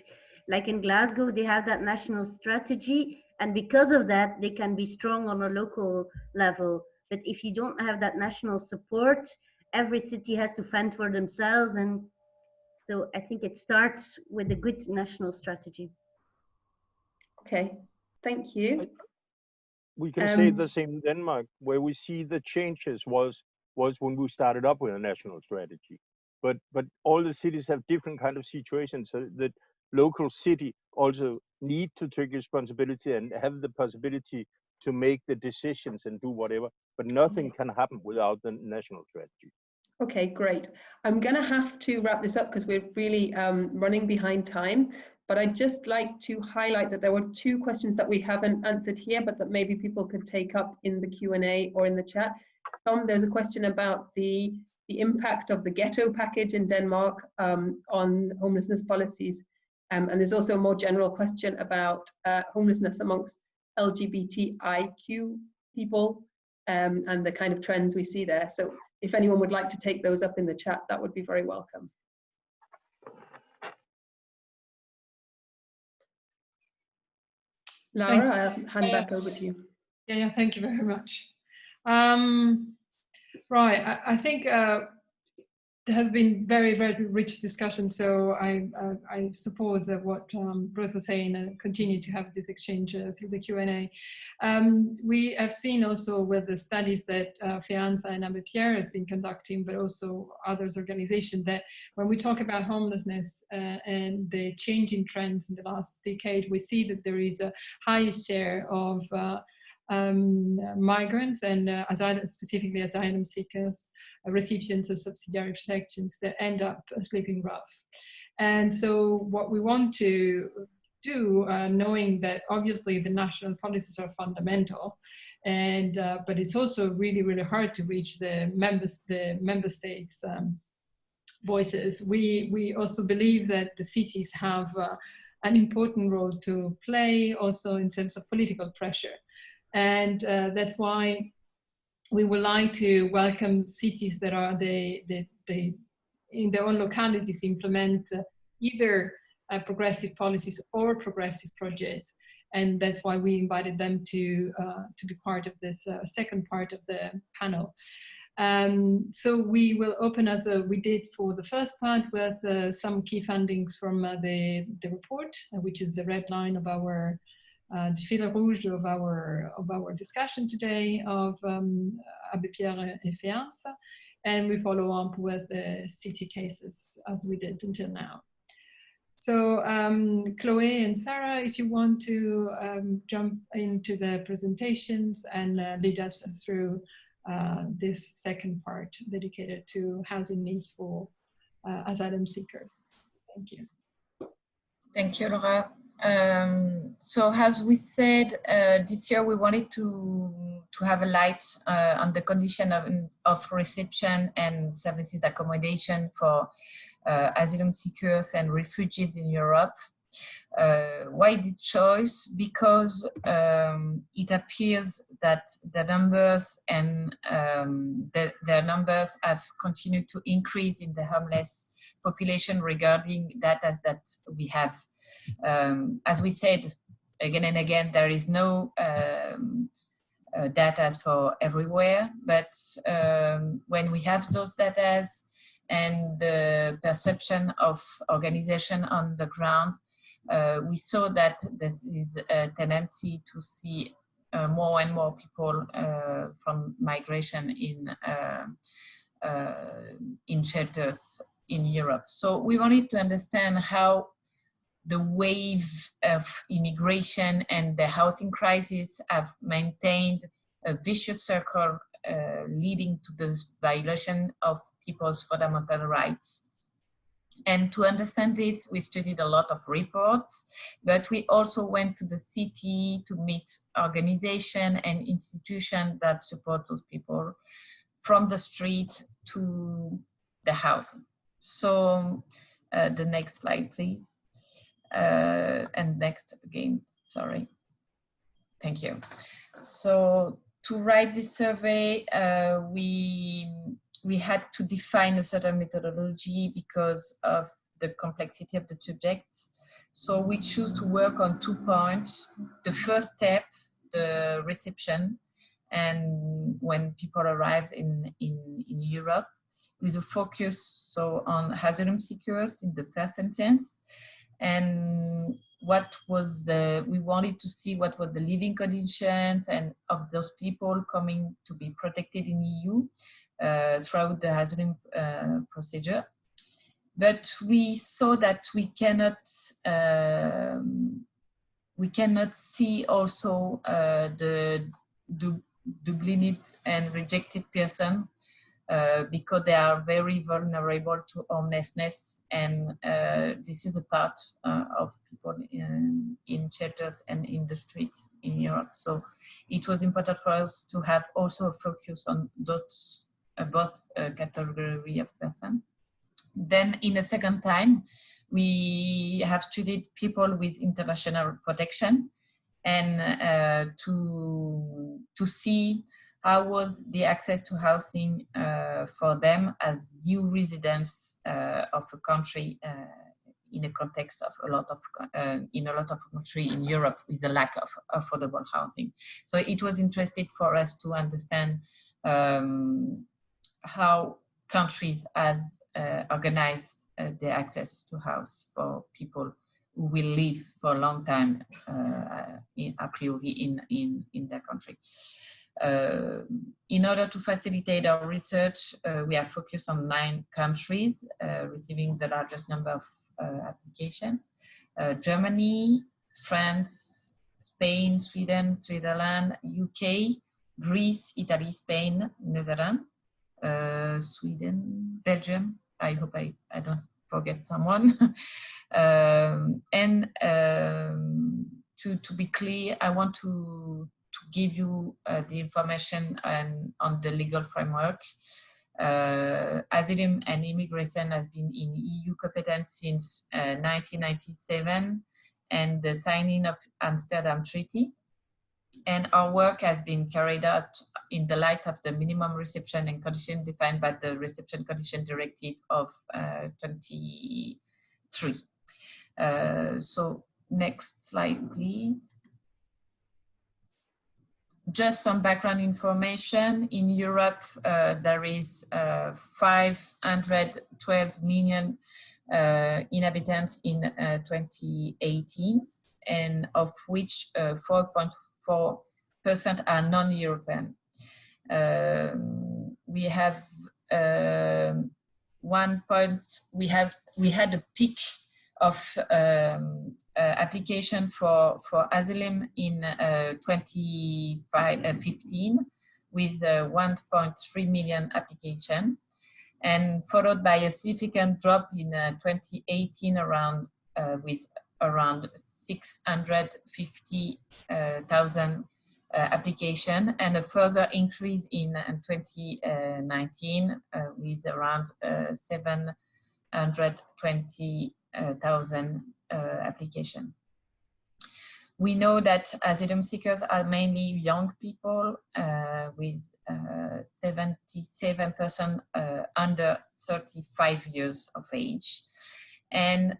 like in Glasgow, they have that national strategy, and because of that, they can be strong on a local level. But if you don't have that national support, every city has to fend for themselves, and so I think it starts with a good national strategy. Okay, thank you. We can say the same in Denmark, where we see the changes was when we started up with a national strategy. But all the cities have different kind of situations, so that local city also need to take responsibility and have the possibility to make the decisions and do whatever. But nothing can happen without the national strategy. Okay, great. I'm going to have to wrap this up because we're really running behind time. But I'd just like to highlight that there were 2 questions that we haven't answered here, but that maybe people could take up in the Q&A or in the chat. Tom, there's a question about the impact of the ghetto package in Denmark on homelessness policies. And there's also a more general question about homelessness amongst LGBTIQ people and the kind of trends we see there. So if anyone would like to take those up in the chat, that would be very welcome. Laura, I'll hand back over to you. Yeah, thank you very much. Right, I think there has been very, very rich discussion, so I suppose that what Ruth was saying, continue to have this exchange through the Q&A. We have seen also with the studies that FEANTSA and Abbé Pierre has been conducting, but also others organizations, that when we talk about homelessness and the changing trends in the last decade, we see that there is a high share of migrants and specifically asylum seekers, recipients of subsidiary protections that end up sleeping rough. And so what we want to do, knowing that obviously the national policies are fundamental, and but it's also really, really hard to reach the member states' voices. We also believe that the cities have an important role to play also in terms of political pressure. And that's why we would like to welcome cities that are in their own localities implement either progressive policies or progressive projects. And that's why we invited them to be part of this second part of the panel. So we will open as we did for the first part with some key findings from the report, which is the red line of our the fil rouge of our discussion today of Abbé Pierre and FEANTSA, and we follow up with the city cases as we did until now. So Chloe and Sarah, if you want to jump into the presentations and lead us through this second part dedicated to housing needs for asylum seekers. Thank you. Thank you, Laura. So as we said, this year we wanted to have a light on the condition of reception and services accommodation for asylum seekers and refugees in Europe. Why this choice? Because it appears that the numbers and their numbers have continued to increase in the homeless population regarding data that we have. As we said again and again, there is no data for everywhere, but when we have those data and the perception of organization on the ground, we saw that there is a tendency to see more and more people from migration in shelters in Europe. So we wanted to understand how the wave of immigration and the housing crisis have maintained a vicious circle leading to the violation of people's fundamental rights. And to understand this, we studied a lot of reports, but we also went to the city to meet organizations and institutions that support those people from the street to the housing. So the next slide, please. And next again, sorry. Thank you. So to write this survey, we had to define a certain methodology because of the complexity of the subjects. So we choose to work on 2 points. The first step, the reception, and when people arrive in Europe, with a focus on asylum seekers in the first sentence, and we wanted to see what were the living conditions and of those people coming to be protected in EU throughout the asylum procedure. But we saw that we cannot see also the dublined and rejected person because they are very vulnerable to homelessness, and this is a part of people in shelters and in the streets in Europe. So it was important for us to have also a focus on those both category of person. Then in a second time, we have studied people with international protection, and to see how was the access to housing for them as new residents of a country in a context of in a lot of countries in Europe with a lack of affordable housing. So it was interesting for us to understand how countries have organized the access to house for people who will live for a long time a priori in their country. In order to facilitate our research, we are focused on 9 countries receiving the largest number of applications. Germany, France, Spain, Sweden, Switzerland, UK, Greece, Italy, Spain, Netherlands, Sweden, Belgium. I hope I don't forget someone. And to be clear, I want to give you the information on the legal framework. Asylum and immigration has been in EU competence since 1997 and the signing of Amsterdam Treaty. And our work has been carried out in the light of the minimum reception and condition defined by the Reception Condition Directive of 23. So next slide, please. Just some background information. In Europe, there is 512 million inhabitants in 2018, and of which 4.4% are non-European. We have we had a peak of application for asylum in 2015 with 1.3 million application, and followed by a significant drop in 2018 around with around 650,000 application, and a further increase in 2019 with around 720,000 application. We know that asylum seekers are mainly young people with 77% under 35 years of age. And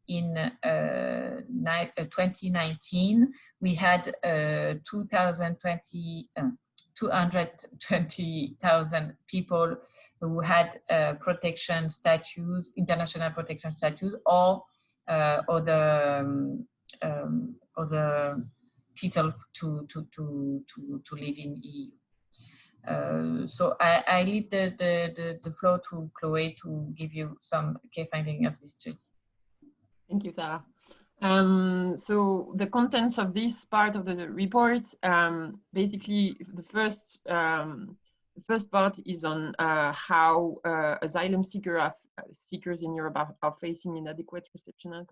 in 2019, we had 220,000 people who had protection status, international protection status, or other title to live in EU. So I leave the floor to Chloe to give you some key findings of this study. Thank you, Sarah. So the contents of this part of the report, basically the first part is on how asylum seekers in Europe are facing inadequate reception and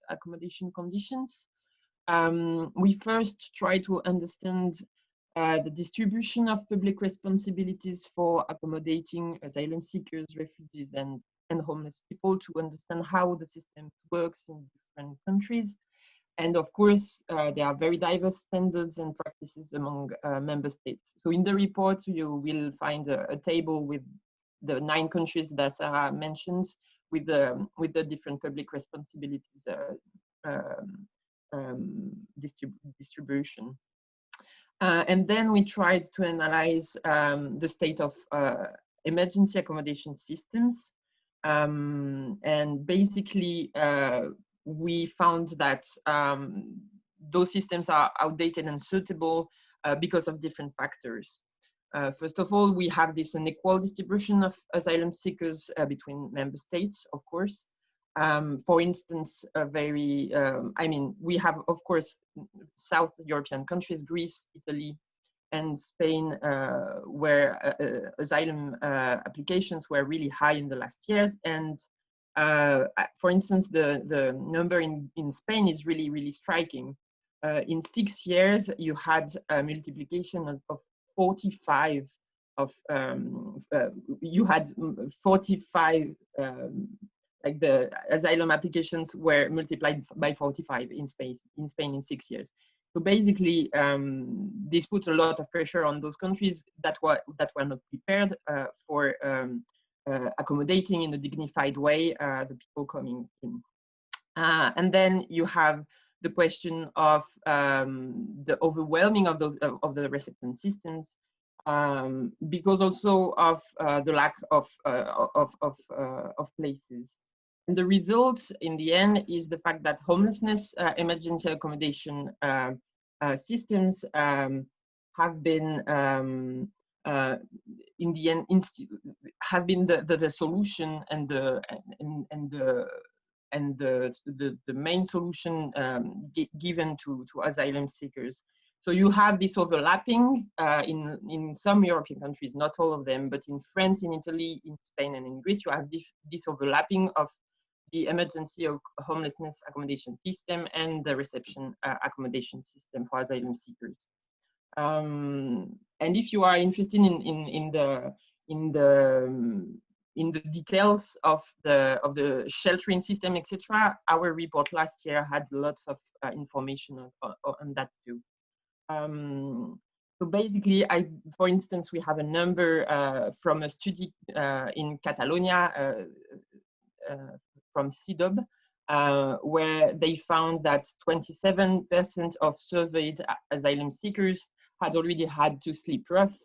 accommodation conditions. We first try to understand the distribution of public responsibilities for accommodating asylum seekers, refugees, and homeless people, to understand how the system works in different countries. And of course, there are very diverse standards and practices among member states. So in the report, you will find a table with the 9 countries that Sarah mentioned, with the different public responsibilities distribution. And then we tried to analyze the state of emergency accommodation systems. And basically, we found that those systems are outdated and unsuitable because of different factors. First of all, we have this unequal distribution of asylum seekers between member states, of course. For instance, we have, of course, South European countries, Greece, Italy, and Spain, where asylum applications were really high in the last years. And for instance, the number in Spain is really, really striking. In 6 years, you had a multiplication of 45 of, you had 45, like the asylum applications were multiplied by 45 in Spain in 6 years. So basically, this put a lot of pressure on those countries that were not prepared for accommodating in a dignified way the people coming in. And then you have the question of the overwhelming of the reception systems, because also of the lack of places. And the result in the end is the fact that homelessness emergency accommodation systems have been in the end have been the solution and the main solution given to asylum seekers. So you have this overlapping in some European countries, not all of them, but in France, in Italy, in Spain, and in Greece, you have this overlapping of the emergency of homelessness accommodation system and the reception accommodation system for asylum seekers. And if you are interested in the details of the sheltering system, etc., our report last year had lots of information on that too. So basically, for instance, we have a number from a study in Catalonia from CDOB, where they found that 27% of surveyed asylum seekers had already had to sleep rough,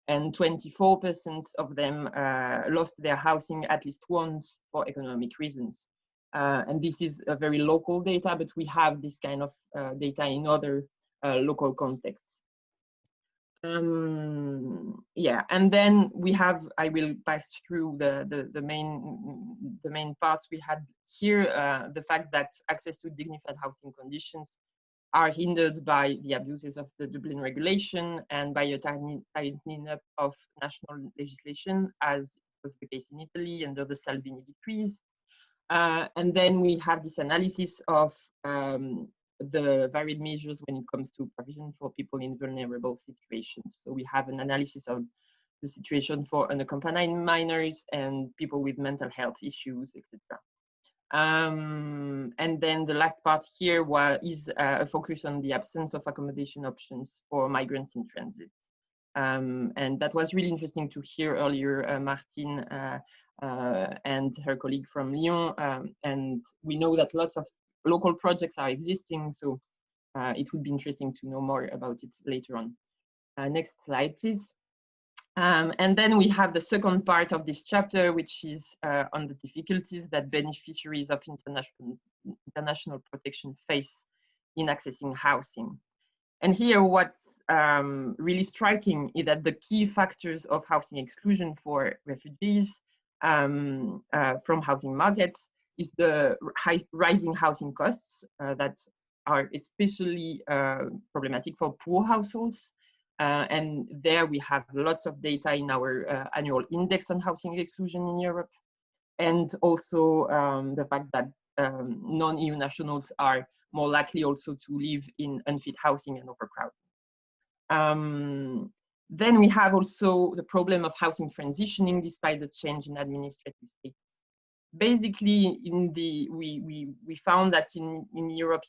and 24% of them lost their housing at least once for economic reasons. And this is a very local data, but we have this kind of data in other local contexts. Yeah, and then we have, I will pass through the main parts we had here, the fact that access to dignified housing conditions are hindered by the abuses of the Dublin regulation and by a tightening up of national legislation, as was the case in Italy under the Salvini decrees. And then we have this analysis of the varied measures when it comes to provision for people in vulnerable situations. So we have an analysis of the situation for unaccompanied minors and people with mental health issues, etc. And then the last part here is a focus on the absence of accommodation options for migrants in transit. And that was really interesting to hear earlier, Martine and her colleague from Lyon. And we know that lots of local projects are existing, so it would be interesting to know more about it later on. Next slide, please. And then we have the second part of this chapter, which is on the difficulties that beneficiaries of international protection face in accessing housing. And here what's really striking is that the key factors of housing exclusion for refugees from housing markets is the rising housing costs that are especially problematic for poor households. And there we have lots of data in our annual index on housing exclusion in Europe. And also the fact that non-EU nationals are more likely also to live in unfit housing and overcrowding. Then we have also the problem of housing transitioning despite the change in administrative status. Basically, we found that in Europe,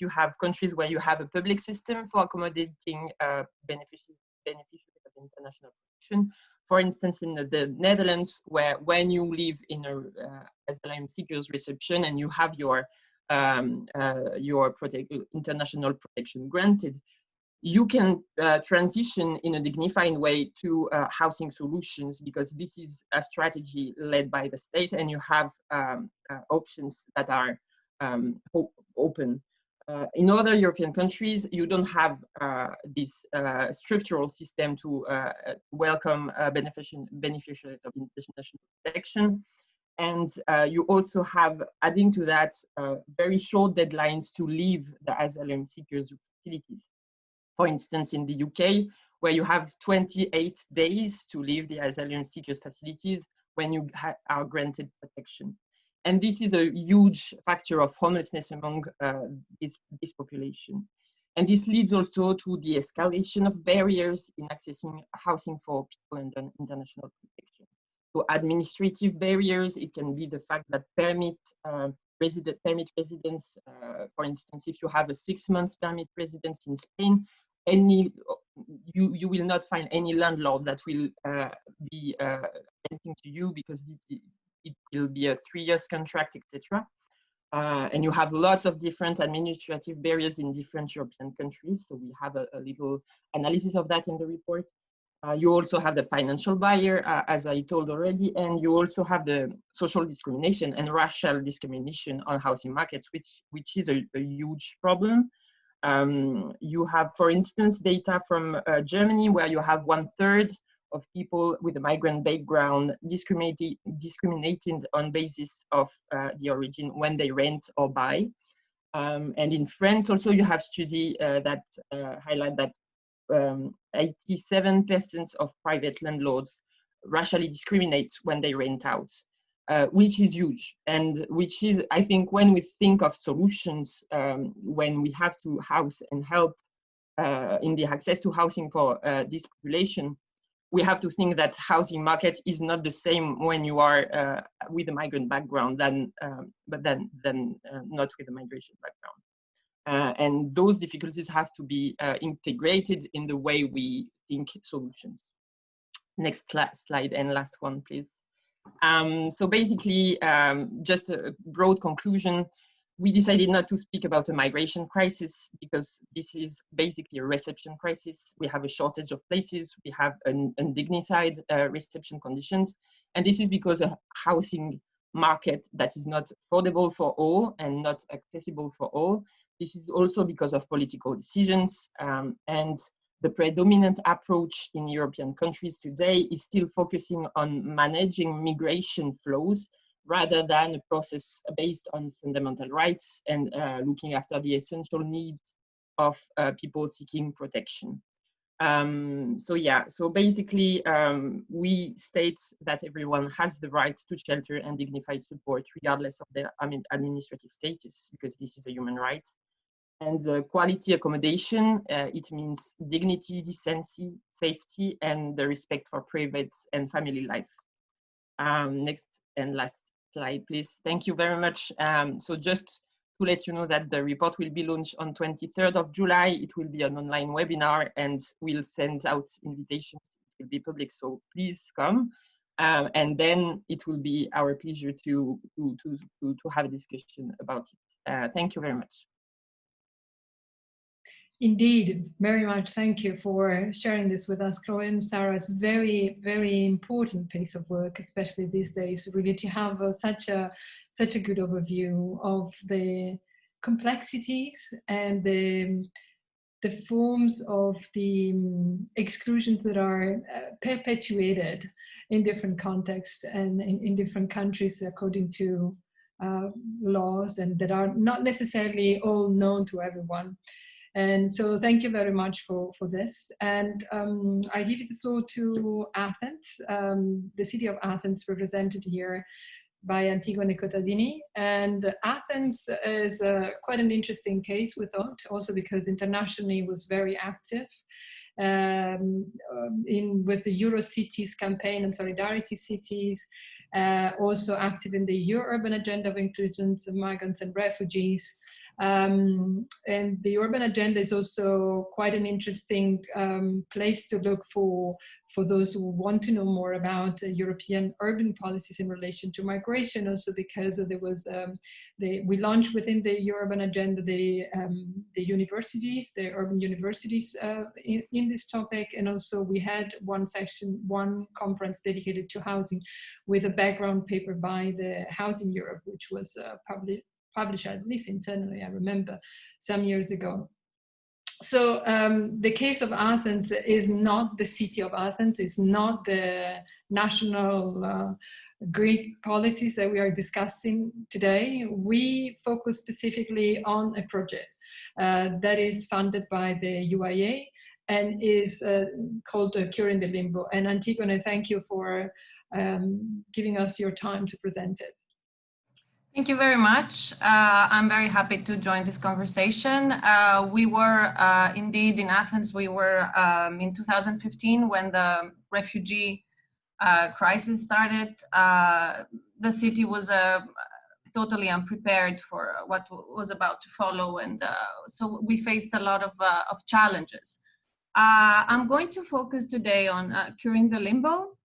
you have countries where you have a public system for accommodating beneficiaries of international protection. For instance, in the Netherlands, where when you live in a asylum seekers reception and you have your international protection granted, you can transition in a dignified way to housing solutions, because this is a strategy led by the state, and you have options that are open. In other European countries, you don't have this structural system to welcome beneficiaries of international protection. And you also have, adding to that, very short deadlines to leave the asylum seekers facilities. For instance, in the UK, where you have 28 days to leave the asylum seekers facilities when you are granted protection. And this is a huge factor of homelessness among this population. And this leads also to the escalation of barriers in accessing housing for people under international protection. So administrative barriers, it can be the fact that permit residence, for instance, if you have a 6-month permit residence in Spain, you will not find any landlord that will be renting to you, because it will be a 3-year contract, etc. And you have lots of different administrative barriers in different European countries. So we have a little analysis of that in the report. You also have the financial barrier, as I told already, and you also have the social discrimination and racial discrimination on housing markets, which is a huge problem. You have, for instance, data from Germany, where you have 1/3 of people with a migrant background discriminated on basis of the origin when they rent or buy. And in France also, you have studies that highlight that 87% of private landlords racially discriminate when they rent out, which is huge. And which is, I think, when we think of solutions, when we have to house and help in the access to housing for this population, we have to think that housing market is not the same when you are with a migrant background but then not with a migration background. And those difficulties have to be integrated in the way we think solutions. Next slide and last one, please. So basically, just a broad conclusion. We decided not to speak about a migration crisis, because this is basically a reception crisis. We have a shortage of places. We have undignified reception conditions. And this is because a housing market that is not affordable for all and not accessible for all. This is also because of political decisions, and the predominant approach in European countries today is still focusing on managing migration flows rather than a process based on fundamental rights and looking after the essential needs of people seeking protection. So basically, we state that everyone has the right to shelter and dignified support regardless of their administrative status, because this is a human right. And quality accommodation, it means dignity, decency, safety, and the respect for private and family life. Next and last slide, please. Thank you very much. So just to let you know that the report will be launched on 23rd of July. It will be an online webinar, and we'll send out invitations. It will be public, so please come. And then it will be our pleasure to have a discussion about it. Thank you very much. Indeed, very much. Thank you for sharing this with us, Chloe and Sarah. It's very, very important piece of work, especially these days, really, to have such a good overview of the complexities and the forms of the exclusions that are perpetuated in different contexts and in different countries according to laws, and that are not necessarily all known to everyone. And so thank you very much for this. And I give the floor to Athens, the city of Athens, represented here by Antigone Cottadini. And Athens is quite an interesting case, we thought, also because internationally was very active with the Eurocities campaign and Solidarity Cities, also active in the urban agenda of inclusion of migrants and refugees. And the urban agenda is also quite an interesting place to look for those who want to know more about European urban policies in relation to migration, also because there was, we launched within the urban agenda the universities, the urban universities in this topic. And also we had one conference dedicated to housing with a background paper by the Housing Europe, which was published at least internally, I remember, some years ago. So the case of Athens is not the city of Athens, is not the national Greek policies that we are discussing today. We focus specifically on a project that is funded by the UIA and is called Curing the Limbo. And Antigone, thank you for giving us your time to present it. Thank you very much. I'm very happy to join this conversation. We were indeed in Athens. We were in 2015 when the refugee crisis started. The city was totally unprepared for what was about to follow, and so we faced a lot of challenges. I'm going to focus today on Curing the Limbo,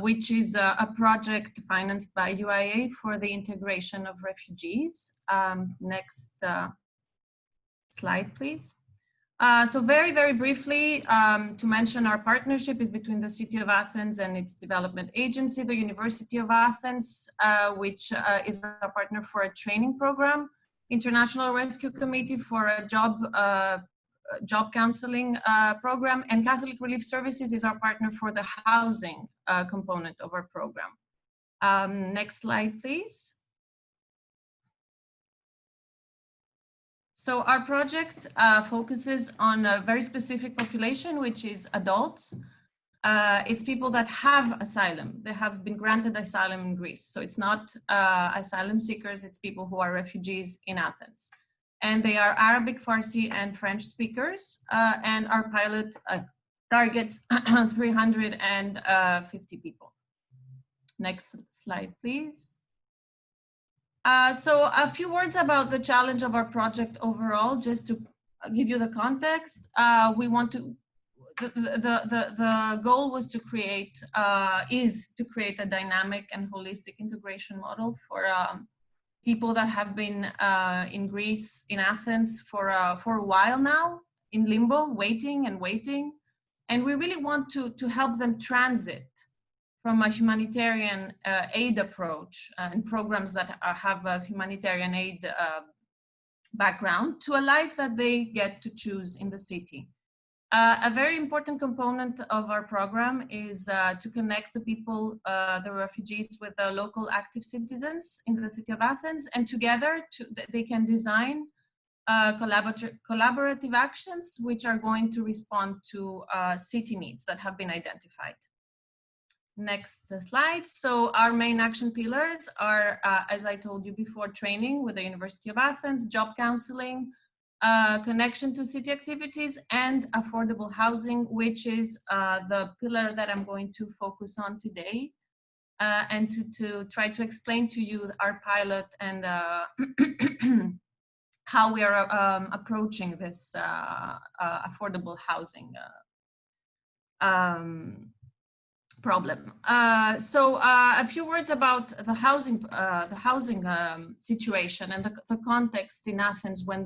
which is a project financed by UIA for the integration of refugees. Next slide, please. So very, very briefly, to mention, our partnership is between the City of Athens and its development agency, the University of Athens, which is a partner for a training program, International Rescue Committee for a job counseling program, and Catholic Relief Services is our partner for the housing component of our program. Next slide, please. So our project focuses on a very specific population, which is adults. It's people that have asylum. They have been granted asylum in Greece. So it's not asylum seekers, it's people who are refugees in Athens. And they are Arabic, Farsi, and French speakers. And our pilot targets 350 people. Next slide, please. So a few words about the challenge of our project overall, just to give you the context. We want to, the goal was to create, is to create a dynamic and holistic integration model for people that have been in Greece, in Athens for a while now, in limbo, waiting. And we really want to help them transit from a humanitarian aid approach and programs that have a humanitarian aid background to a life that they get to choose in the city. A very important component of our program is to connect the people, the refugees, with the local active citizens in the city of Athens, and together they can design collaborative actions which are going to respond to city needs that have been identified. Next slide. So our main action pillars are, as I told you before, training with the University of Athens, job counseling, connection to city activities, and affordable housing, which is the pillar that I'm going to focus on today, and to try to explain to you our pilot and how we are approaching this affordable housing problem. So a few words about the housing situation and the context in Athens when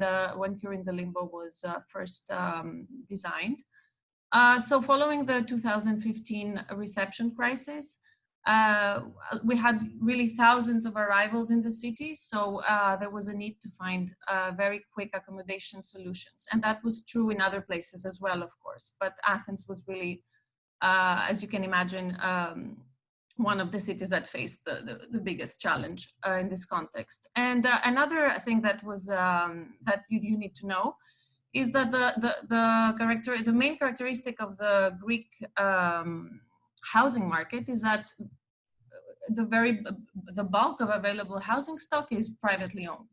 Curing the Limbo was first designed. So following the 2015 reception crisis, we had really thousands of arrivals in the city, so there was a need to find very quick accommodation solutions. And that was true in other places as well, of course. But Athens was really, as you can imagine, one of the cities that faced the biggest challenge in this context. And another thing that was that you need to know is that the main characteristic of the Greek housing market is that the bulk of available housing stock is privately owned.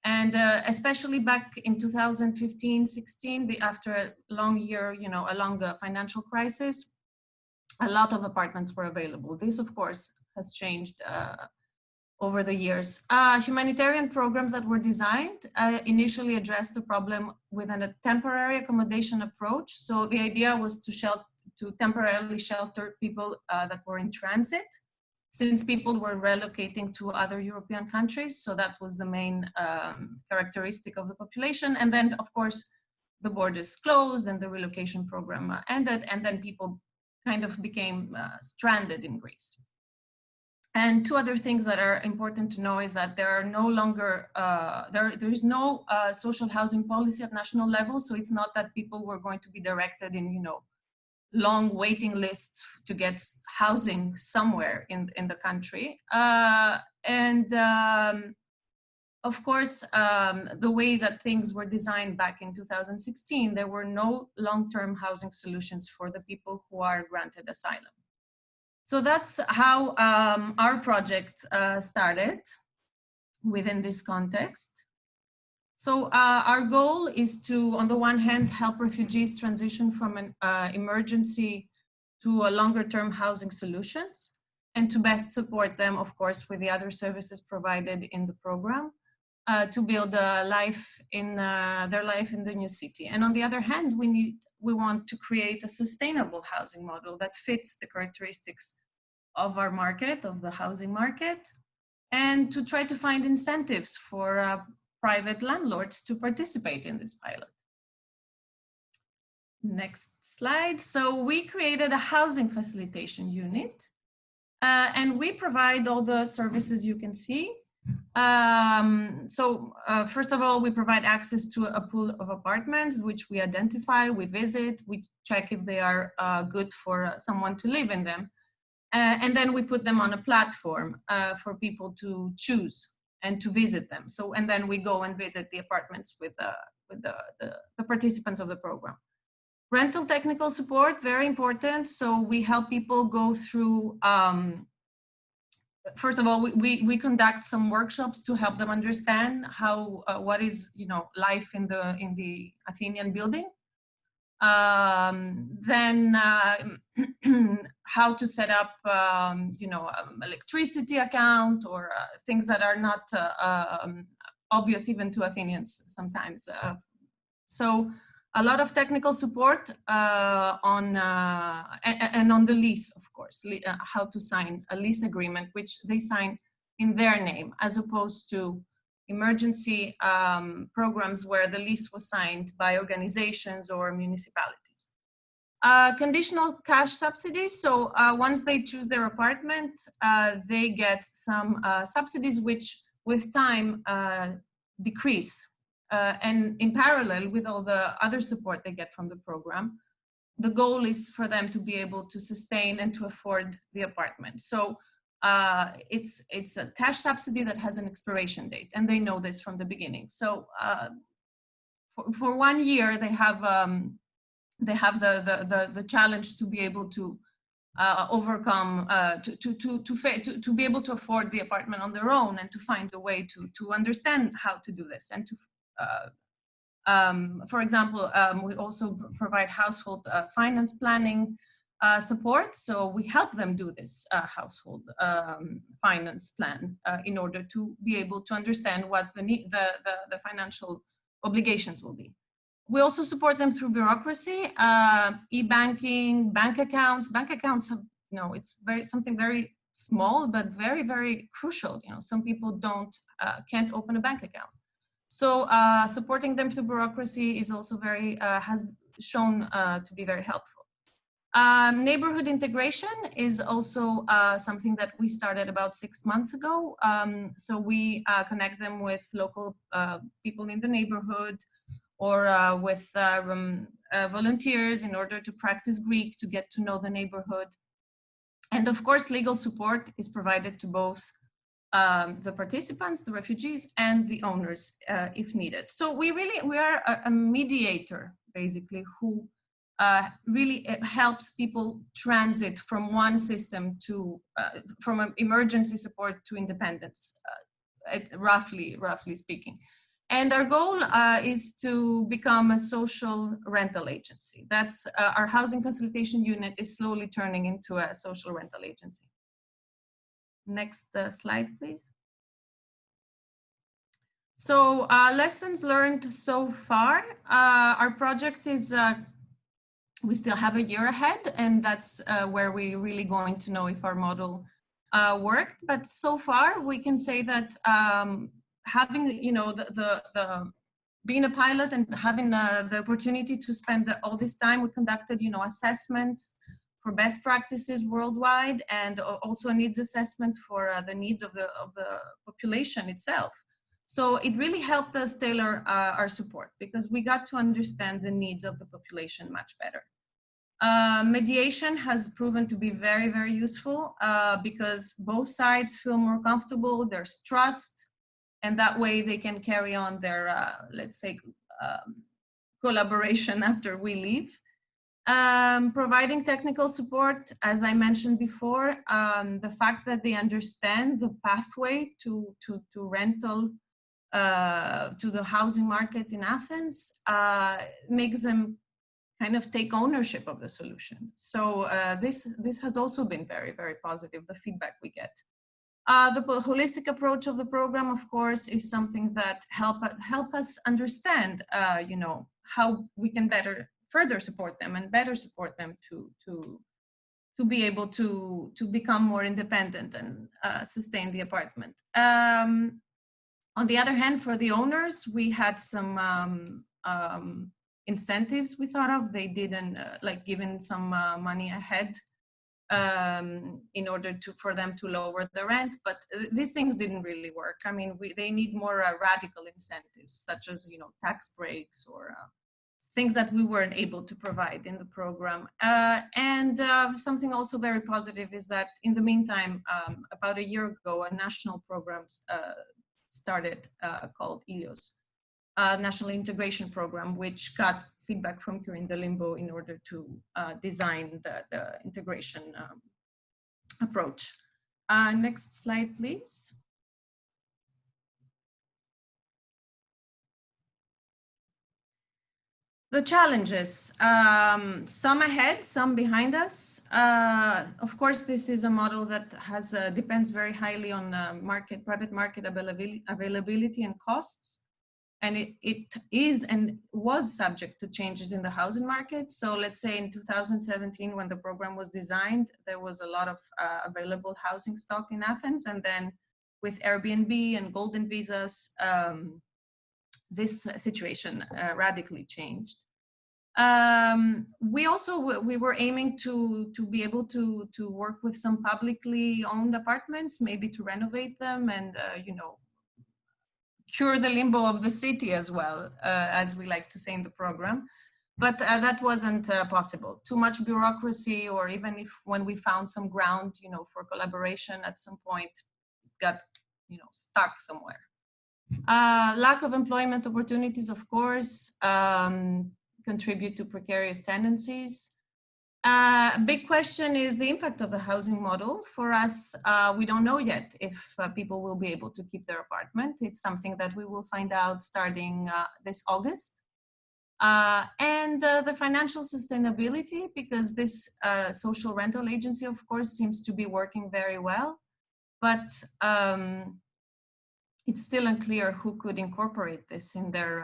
And especially back in 2015-16, after a long year, along the financial crisis, a lot of apartments were available. This, of course, has changed over the years. Humanitarian programs that were designed initially addressed the problem with a temporary accommodation approach. So the idea was to temporarily shelter people that were in transit, since people were relocating to other European countries. So that was the main characteristic of the population. And then, of course, the borders closed and the relocation program ended, and then people kind of became stranded in Greece. And two other things that are important to know is that there are no longer, there's no social housing policy at national level. So it's not that people were going to be directed in, long waiting lists to get housing somewhere in the country. Of course, the way that things were designed back in 2016, there were no long-term housing solutions for the people who are granted asylum. So that's how our project started within this context. So our goal is to, on the one hand, help refugees transition from an emergency to a longer-term housing solutions, and to best support them, of course, with the other services provided in the program, to build a life in their life in the new city. And on the other hand, we want to create a sustainable housing model that fits the characteristics of our market, of the housing market, and to try to find incentives for private landlords to participate in this pilot. Next slide. So we created a housing facilitation unit, and we provide all the services you can see. First of all, we provide access to a pool of apartments, which we identify, we visit, we check if they are good for someone to live in them. And then we put them on a platform for people to choose and to visit them. So, and then we go and visit the apartments with the participants of the program. Rental technical support, very important. So we help people go through, first of all, we conduct some workshops to help them understand how, what is, life in the Athenian building. Then how to set up, electricity account, or things that are not obvious even to Athenians sometimes. So a lot of technical support and on the lease, of course, how to sign a lease agreement, which they sign in their name, as opposed to emergency programs where the lease was signed by organizations or municipalities. Conditional cash subsidies. So once they choose their apartment, they get some subsidies which with time decrease. And in parallel with all the other support they get from the program, the goal is for them to be able to sustain and to afford the apartment. So it's a cash subsidy that has an expiration date, and they know this from the beginning. So for 1 year, they have the challenge to be able to overcome, to be able to afford the apartment on their own, and to find a way to understand how to do this, and to for example, we also provide household finance planning support. So we help them do this household finance plan in order to be able to understand what the financial obligations will be. We also support them through bureaucracy, e-banking, bank accounts. Bank accounts have, it's something very small, but very, very crucial. Some people can't open a bank account. So supporting them through bureaucracy is also has shown to be very helpful. Neighborhood integration is also something that we started about 6 months ago. So we connect them with local people in the neighborhood, or with volunteers in order to practice Greek, to get to know the neighborhood. And of course, legal support is provided to both the participants, the refugees, and the owners if needed. So we are a mediator, basically, who really helps people transit from one system to, from emergency support to independence, roughly speaking. And our goal is to become a social rental agency. That's our housing facilitation unit is slowly turning into a social rental agency. Next slide, please. So lessons learned so far. Our project is, we still have a year ahead, and that's where we're really going to know if our model worked. But so far, we can say that having, you know, being a pilot and having the opportunity to spend all this time, we conducted, you know, assessments for best practices worldwide, and also a needs assessment for the needs of the population itself. So it really helped us tailor our support, because we got to understand the needs of the population much better. Mediation has proven to be very, very useful because both sides feel more comfortable, there's trust, and that way they can carry on their, let's say, collaboration after we leave. Providing technical support, as I mentioned before, the fact that they understand the pathway to rental, to the housing market in Athens, makes them kind of take ownership of the solution. So this has also been very, very positive, the feedback we get. The holistic approach of the program, of course, is something that help us understand, you know, how we can further support them and better support them to be able to become more independent and sustain the apartment. On the other hand, for the owners, we had some incentives we thought of. They didn't like giving some money ahead in order for them to lower the rent, but these things didn't really work. I mean, they need more radical incentives, such as, you know, tax breaks or things that we weren't able to provide in the program. And something also very positive is that in the meantime, about a year ago, a national program started called ILIOS, National Integration Program, which got feedback from Curing the Limbo in order to design the integration approach. Next slide, please. The challenges, some ahead, some behind us. Of course, this is a model that depends very highly on private market availability and costs. And it is and was subject to changes in the housing market. So let's say in 2017, when the program was designed, there was a lot of available housing stock in Athens. And then with Airbnb and golden visas, this situation radically changed. We were aiming to be able to work with some publicly owned apartments, maybe to renovate them and, you know, cure the limbo of the city as well, as we like to say in the program. But that wasn't possible. Too much bureaucracy, or even if when we found some ground, you know, for collaboration at some point, got, you know, stuck somewhere. Lack of employment opportunities, of course, contribute to precarious tendencies. A big question is the impact of the housing model. For us, we don't know yet if people will be able to keep their apartment. It's something that we will find out starting this August. And the financial sustainability, because this social rental agency, of course, seems to be working very well, but it's still unclear who could incorporate this in their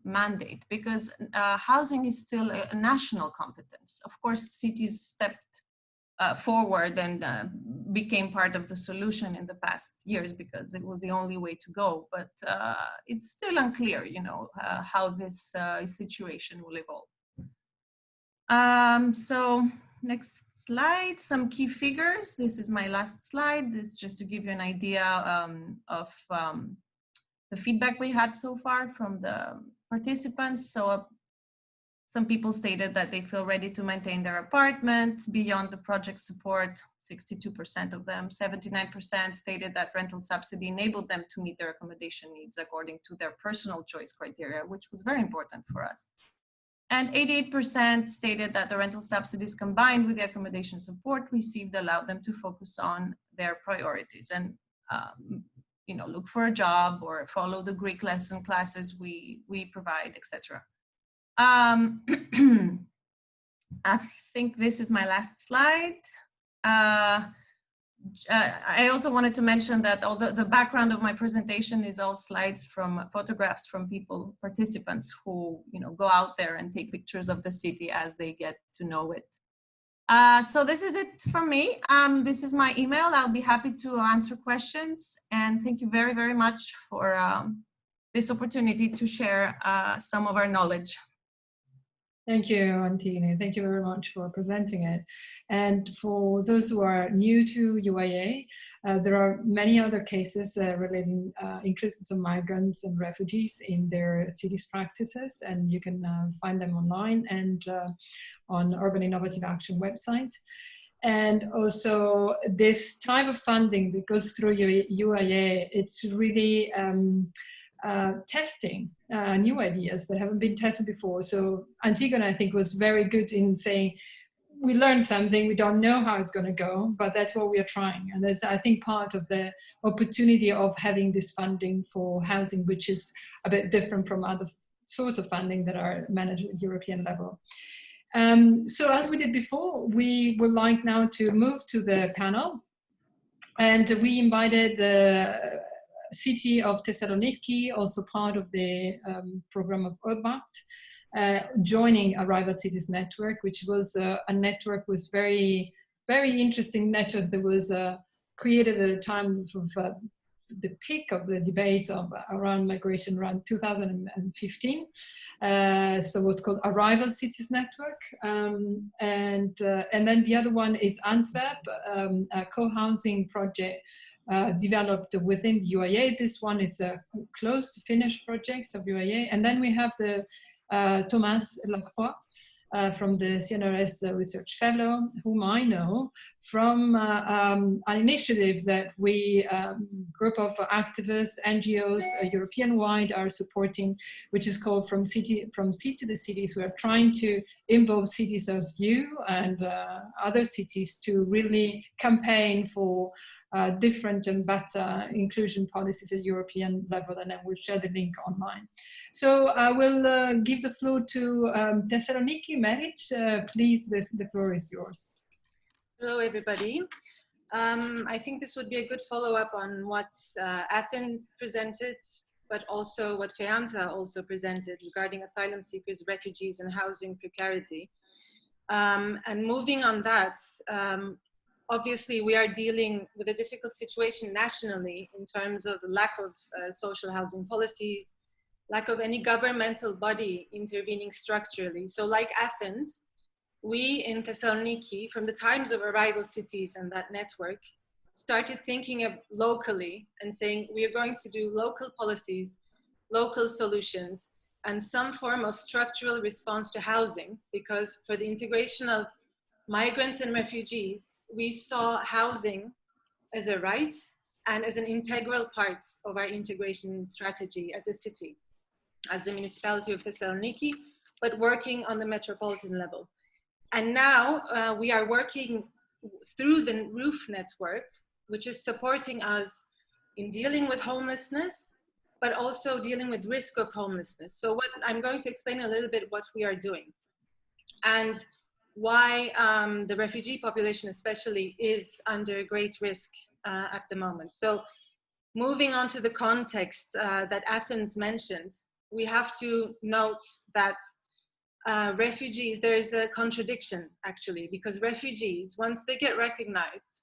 mandate, because housing is still a national competence. Of course, cities stepped forward and became part of the solution in the past years because it was the only way to go. But it's still unclear, you know, how this situation will evolve. So Next slide, some key figures. This is my last slide. This is just to give you an idea of the feedback we had so far from the participants. So some people stated that they feel ready to maintain their apartment beyond the project support, 62% of them. 79% stated that rental subsidy enabled them to meet their accommodation needs according to their personal choice criteria, which was very important for us. And 88% stated that the rental subsidies combined with the accommodation support received allowed them to focus on their priorities and you know, look for a job or follow the Greek lesson classes we provide, etc. I think this is my last slide. I also wanted to mention that although the background of my presentation is all slides from photographs from people, participants who, you know, go out there and take pictures of the city as they get to know it. So this is it from me. This is my email. I'll be happy to answer questions. And thank you very, very much for this opportunity to share some of our knowledge. Thank you, Antini. Thank you very much for presenting it. And for those who are new to UIA, there are many other cases relating inclusions of migrants and refugees in their cities practices, and you can find them online and on Urban Innovative Action website. And also this type of funding that goes through UIA, it's really testing new ideas that haven't been tested before. So Antigone, I think, was very good in saying, we learned something, we don't know how it's going to go, but that's what we are trying. And that's, I think, part of the opportunity of having this funding for housing, which is a bit different from other sorts of funding that are managed at European level. So as we did before, we would like now to move to the panel. And we invited the city of Thessaloniki, also part of the program of URBACT, joining Arrival Cities Network, which was a network, was very, very interesting network that was created at a time of the peak of the debate of around migration around 2015. So what's called Arrival Cities Network. And then the other one is Antwerp, a co-housing project developed within the UIA. This one is a close finished project of UIA. And then we have the Thomas Lacroix from the CNRS Research Fellow, whom I know from an initiative that we, group of activists, NGOs, European-wide are supporting, which is called From Sea to the Cities. We are trying to involve cities as you and other cities to really campaign for different and better inclusion policies at European level, and then we'll share the link online. So I will give the floor to Thessaloniki. Merit, please, the floor is yours. Hello, everybody. I think this would be a good follow-up on what Athens presented, but also what FEANTSA also presented regarding asylum seekers, refugees, and housing precarity. And moving on that, obviously, we are dealing with a difficult situation nationally in terms of the lack of social housing policies, lack of any governmental body intervening structurally. So like Athens, we in Thessaloniki, from the times of Arrival Cities and that network, started thinking of locally and saying, we are going to do local policies, local solutions, and some form of structural response to housing, because for the integration of migrants and refugees, we saw housing as a right and as an integral part of our integration strategy as a city, as the municipality of Thessaloniki, but working on the metropolitan level. And now we are working through the Ruth network, which is supporting us in dealing with homelessness, but also dealing with risk of homelessness. So what I'm going to explain a little bit what we are doing. And why the refugee population especially is under great risk at the moment. So moving on to the context that Athens mentioned, we have to note that refugees, there is a contradiction actually, because refugees, once they get recognized,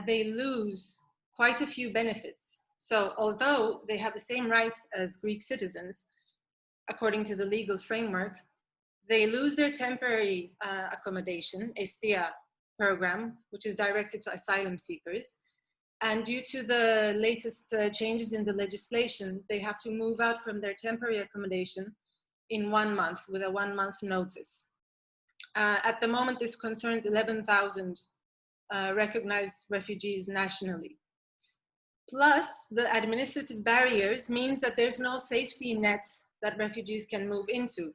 they lose quite a few benefits. So although they have the same rights as Greek citizens, according to the legal framework, they lose their temporary accommodation, STIA program, which is directed to asylum seekers. And due to the latest changes in the legislation, they have to move out from their temporary accommodation in 1 month with a 1 month notice. At the moment, this concerns 11,000 recognized refugees nationally. Plus, the administrative barriers means that there's no safety net that refugees can move into,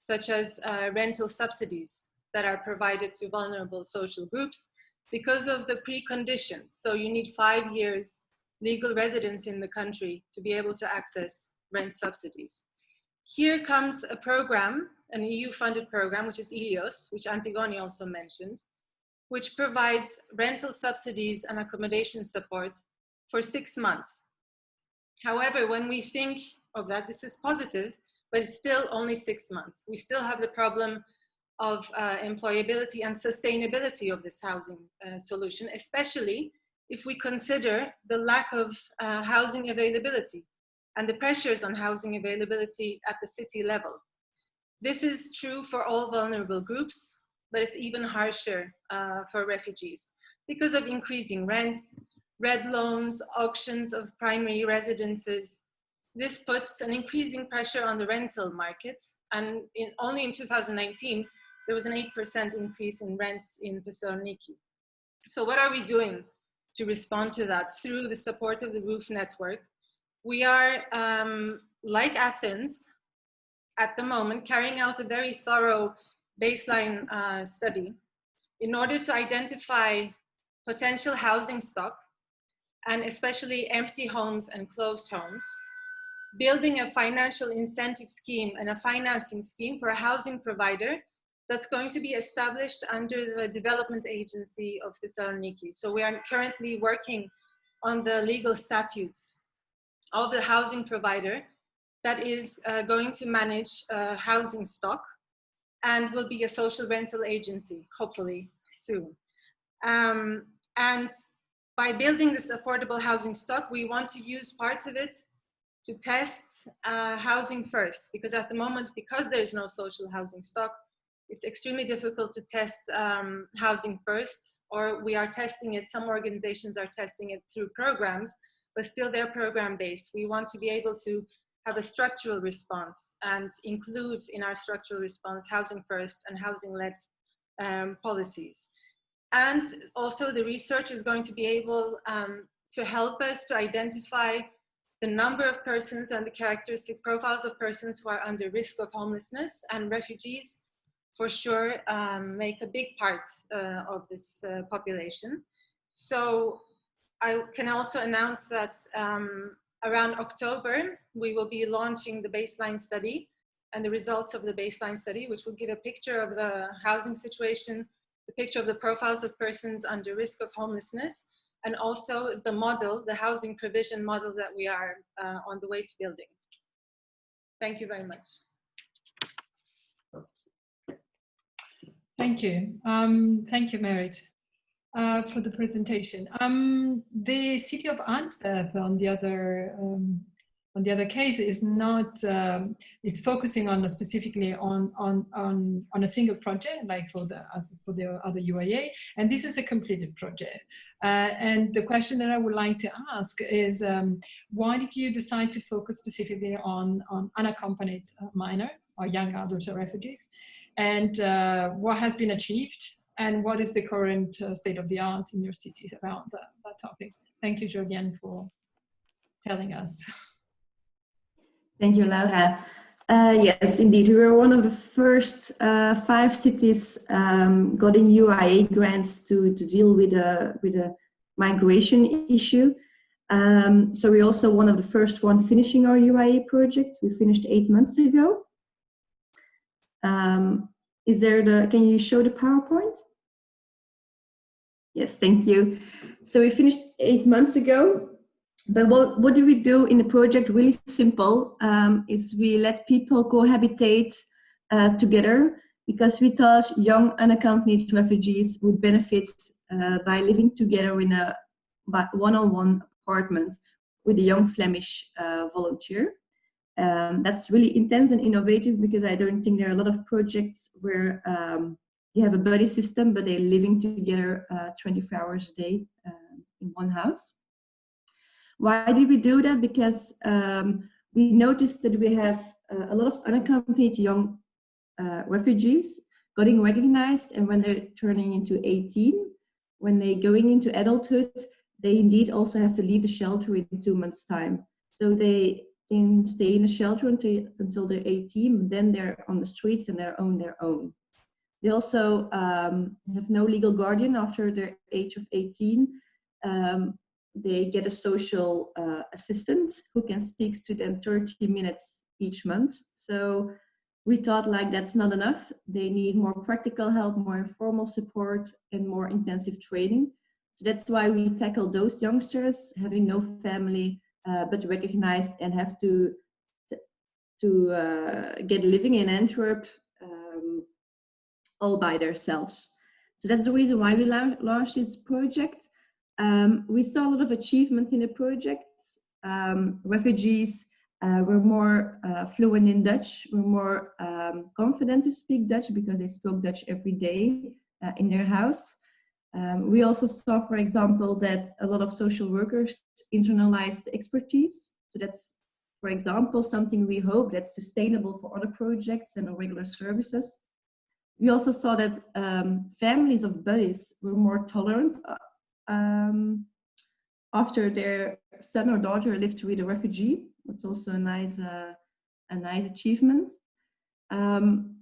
such as rental subsidies that are provided to vulnerable social groups because of the preconditions. So you need 5 years legal residence in the country to be able to access rent subsidies. Here comes a program, an EU-funded program, which is ELIOS, which Antigone also mentioned, which provides rental subsidies and accommodation support for 6 months. However, when we think of that, this is positive, but it's still only 6 months. We still have the problem of employability and sustainability of this housing solution, especially if we consider the lack of housing availability and the pressures on housing availability at the city level. This is true for all vulnerable groups, but it's even harsher for refugees because of increasing rents, red loans, auctions of primary residences. This puts an increasing pressure on the rental market. And only in 2019, there was an 8% increase in rents in Thessaloniki. So what are we doing to respond to that? Through the support of the Ruth network, we are, like Athens, at the moment, carrying out a very thorough baseline study in order to identify potential housing stock, and especially empty homes and closed homes, building a financial incentive scheme and a financing scheme for a housing provider that's going to be established under the development agency of Thessaloniki. So we are currently working on the legal statutes of the housing provider that is going to manage housing stock and will be a social rental agency, hopefully soon. And by building this affordable housing stock, we want to use part of it to test housing first, because at the moment, because there's no social housing stock, it's extremely difficult to test housing first, or we are testing it, some organizations are testing it through programs, but still they're program-based. We want to be able to have a structural response and include in our structural response housing first and housing-led policies. And also the research is going to be able to help us to identify the number of persons and the characteristic profiles of persons who are under risk of homelessness, and refugees for sure make a big part of this population. So I can also announce that around October, we will be launching the baseline study and the results of the baseline study, which will give a picture of the housing situation, the picture of the profiles of persons under risk of homelessness, and also the model, the housing provision model that we are on the way to building. Thank you very much. Thank you. Thank you, Merit, for the presentation. The city of Antwerp, on the other case, is not. It's focusing on specifically on a single project, like for the other UIA, and this is a completed project. And the question that I would like to ask is, why did you decide to focus specifically on unaccompanied minor or young adults or refugees? And what has been achieved, and what is the current state of the art in your cities around that topic? Thank you, Jorgen, for telling us. Thank you, Laura. Yes, indeed, we were one of the first 5 cities getting UIA grants to deal with a migration issue. So we're also one of the first one finishing our UIA project. We finished 8 months ago. Can you show the PowerPoint? Yes, thank you. So we finished 8 months ago, but what do we do in the project? Really simple, is we let people cohabitate together, because we thought young unaccompanied refugees would benefit by living together in a one-on-one apartment with a young Flemish volunteer. That's really intense and innovative, because I don't think there are a lot of projects where you have a buddy system, but they're living together 24 hours a day in one house. Why did we do that? Because we noticed that we have a lot of unaccompanied young refugees getting recognized, and when they're turning into 18, when they're going into adulthood, they indeed also have to leave the shelter in 2 months' time. So they can stay in the shelter until they're 18, but then they're on the streets and they're on their own. They also have no legal guardian after their age of 18. They get a social assistant who can speak to them 30 minutes each month. So we thought, like, that's not enough. They need more practical help, more informal support, and more intensive training. So that's why we tackle those youngsters having no family, but recognized and have to get living in Antwerp all by themselves. So that's the reason why we launched this project. We saw a lot of achievements in the project. Refugees were more fluent in Dutch, were more confident to speak Dutch because they spoke Dutch every day in their house. We also saw, for example, that a lot of social workers internalized expertise. So that's, for example, something we hope that's sustainable for other projects and regular services. We also saw that families of buddies were more tolerant after their son or daughter lived with a refugee. It's also a nice achievement. And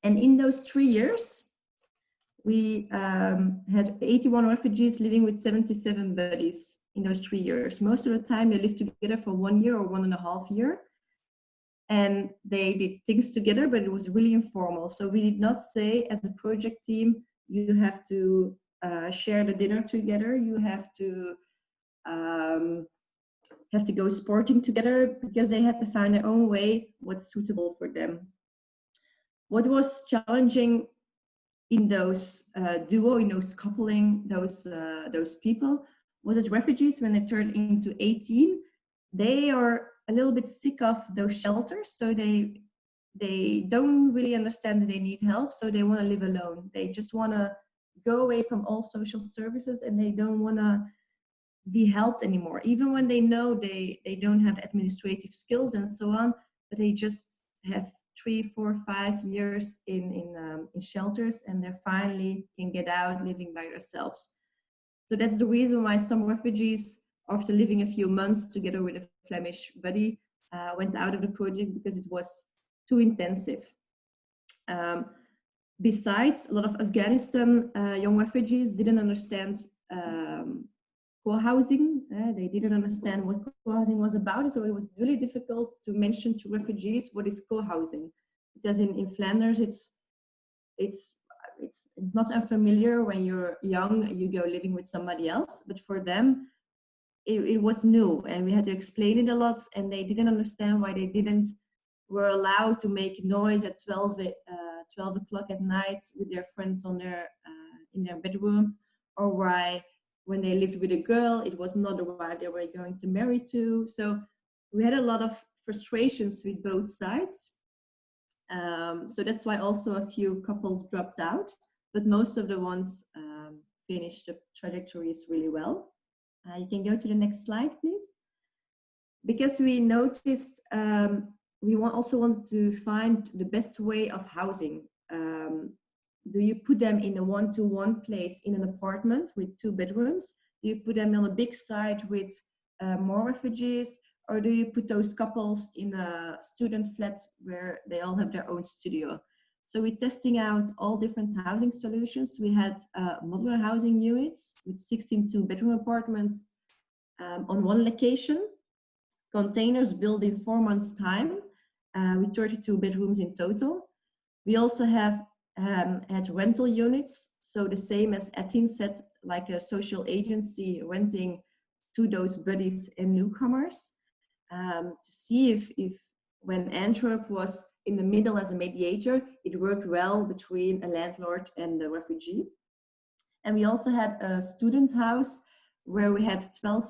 in those 3 years, we had 81 refugees living with 77 buddies in those 3 years. Most of the time they lived together for 1 year or 1.5 years. And they did things together, but it was really informal. So we did not say, as a project team, you have to share the dinner together. You have to go sporting together, because they had to find their own way what's suitable for them. What was challenging in those duo, in those coupling, those people, was that refugees, when they turn into 18, they are a little bit sick of those shelters. So they don't really understand that they need help. So they want to live alone. They just want to go away from all social services, and they don't want to be helped anymore, even when they know they don't have administrative skills and so on, but they just have 3, 4, 5 years in shelters, and they finally can get out living by themselves. So that's the reason why some refugees, after living a few months together with a Flemish buddy, went out of the project because it was too intensive. Besides, a lot of Afghanistan young refugees didn't understand co-housing. They didn't understand what co-housing was about, so it was really difficult to mention to refugees what is co-housing, because in Flanders it's not unfamiliar. When you're young, you go living with somebody else, but for them it was new, and we had to explain it a lot, and they didn't understand why they were allowed to make noise at 12 o'clock at night with their friends in their bedroom, or why when they lived with a girl, it was not the wife they were going to marry to. So we had a lot of frustrations with both sides. So that's why also a few couples dropped out, but most of the ones finished the trajectories really well. You can go to the next slide, please. Because we noticed, we also wanted to find the best way of housing. Do you put them in a one-to-one place in an apartment with 2 bedrooms? Do you put them on a big site with more refugees? Or do you put those couples in a student flat where they all have their own studio? So we're testing out all different housing solutions. We had modular housing units with 16 2-bedroom apartments on one location, containers built in 4 months' time, with 32 bedrooms in total. We also have had rental units, so the same as Athens said, like a social agency renting to those buddies and newcomers, to see if when Antwerp was in the middle as a mediator, it worked well between a landlord and the refugee. And we also had a student house where we had 12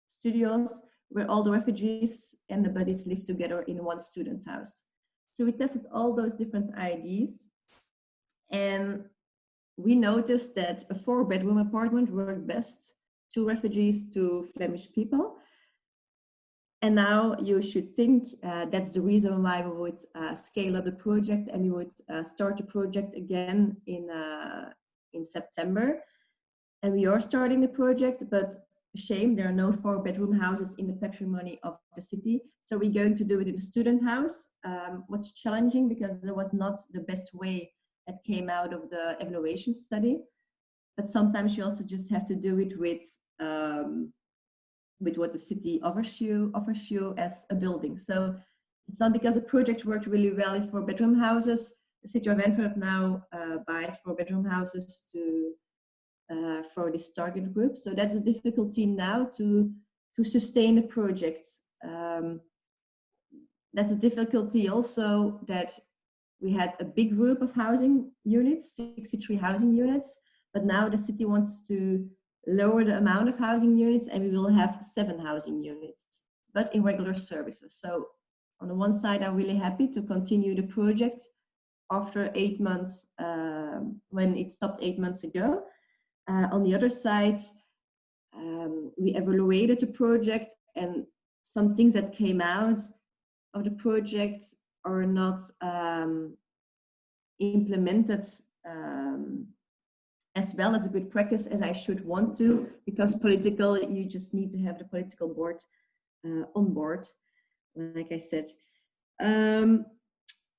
studios where all the refugees and the buddies live together in one student house. So we tested all those different ideas, and we noticed that a 4-bedroom apartment worked best, 2 refugees, 2 Flemish people. And now you should think that's the reason why we would scale up the project, and we would start the project again in September. And we are starting the project, but shame, there are no 4-bedroom houses in the patrimony of the city. So we're going to do it in a student house. What's challenging, because there was not the best way that came out of the evaluation study. But sometimes you also just have to do it with what the city offers you as a building. So it's not because the project worked really well for 4-bedroom houses. The city of Antwerp now buys 4-bedroom houses for this target group. So that's a difficulty now to sustain the project. That's a difficulty also that we had a big group of housing units, 63 housing units, but now the city wants to lower the amount of housing units, and we will have 7 housing units, but in regular services. So on the one side, I'm really happy to continue the project after 8 months, when it stopped 8 months ago. On the other side, we evaluated the project, and some things that came out of the project are not implemented as well as a good practice as I should want to, because political, you just need to have the political board on board, like I said.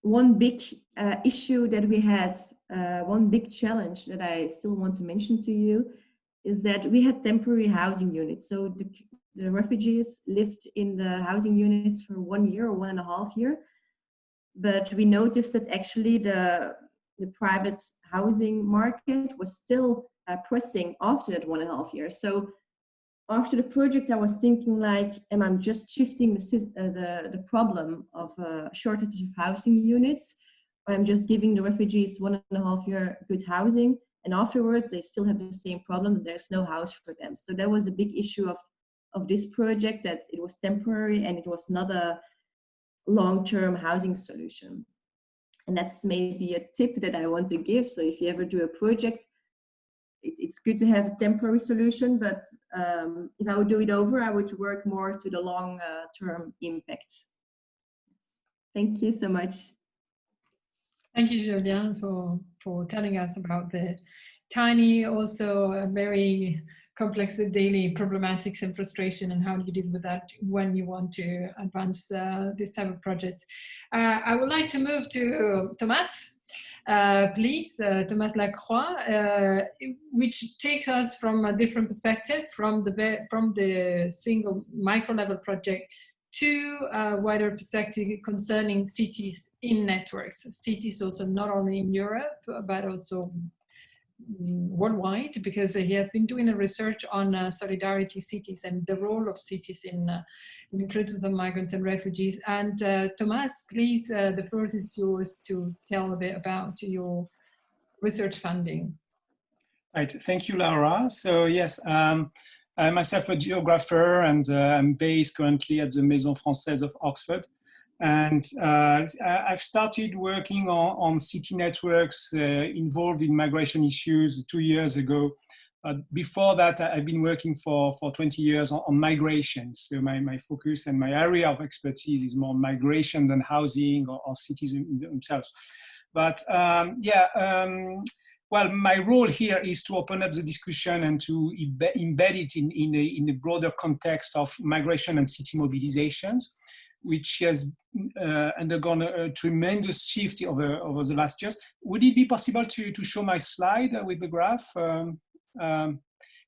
One big issue that we had, one big challenge that I still want to mention to you, is that we had temporary housing units. So the refugees lived in the housing units for 1 year or 1.5 years. But we noticed that actually the private housing market was still pressing after that 1.5 years. So after the project, I was thinking like, am I just shifting the problem of shortage of housing units, or I'm just giving the refugees 1.5 year good housing, and afterwards they still have the same problem that there's no house for them. So that was a big issue of this project, that it was temporary and it was not a long-term housing solution. And that's maybe a tip that I want to give. So if you ever do a project, it's good to have a temporary solution, but if I would do it over, I would work more to the long-term impact. Thank you so much. Thank you, Julian, for telling us about the tiny, also very complex daily problematics and frustration, and how you deal with that when you want to advance this type of projects. I would like to move to Thomas, please, Thomas Lacroix, which takes us from a different perspective, from the single micro-level project to a wider perspective concerning cities in networks. Cities also not only in Europe, but also worldwide, because he has been doing a research on solidarity cities and the role of cities in inclusion of migrants and refugees. And Thomas, please, the floor is yours to tell a bit about your research funding. Right, thank you, Laura. So yes, I'm myself a geographer, and I'm based currently at the Maison Française of Oxford. And I've started working on city networks involved in migration issues 2 years ago. Before that, I've been working for 20 years on migration. So my focus and my area of expertise is more migration than housing or cities themselves. But well, my role here is to open up the discussion and to embed it in a broader context of migration and city mobilizations, which has undergone a tremendous shift over the last years. Would it be possible to show my slide with the graph?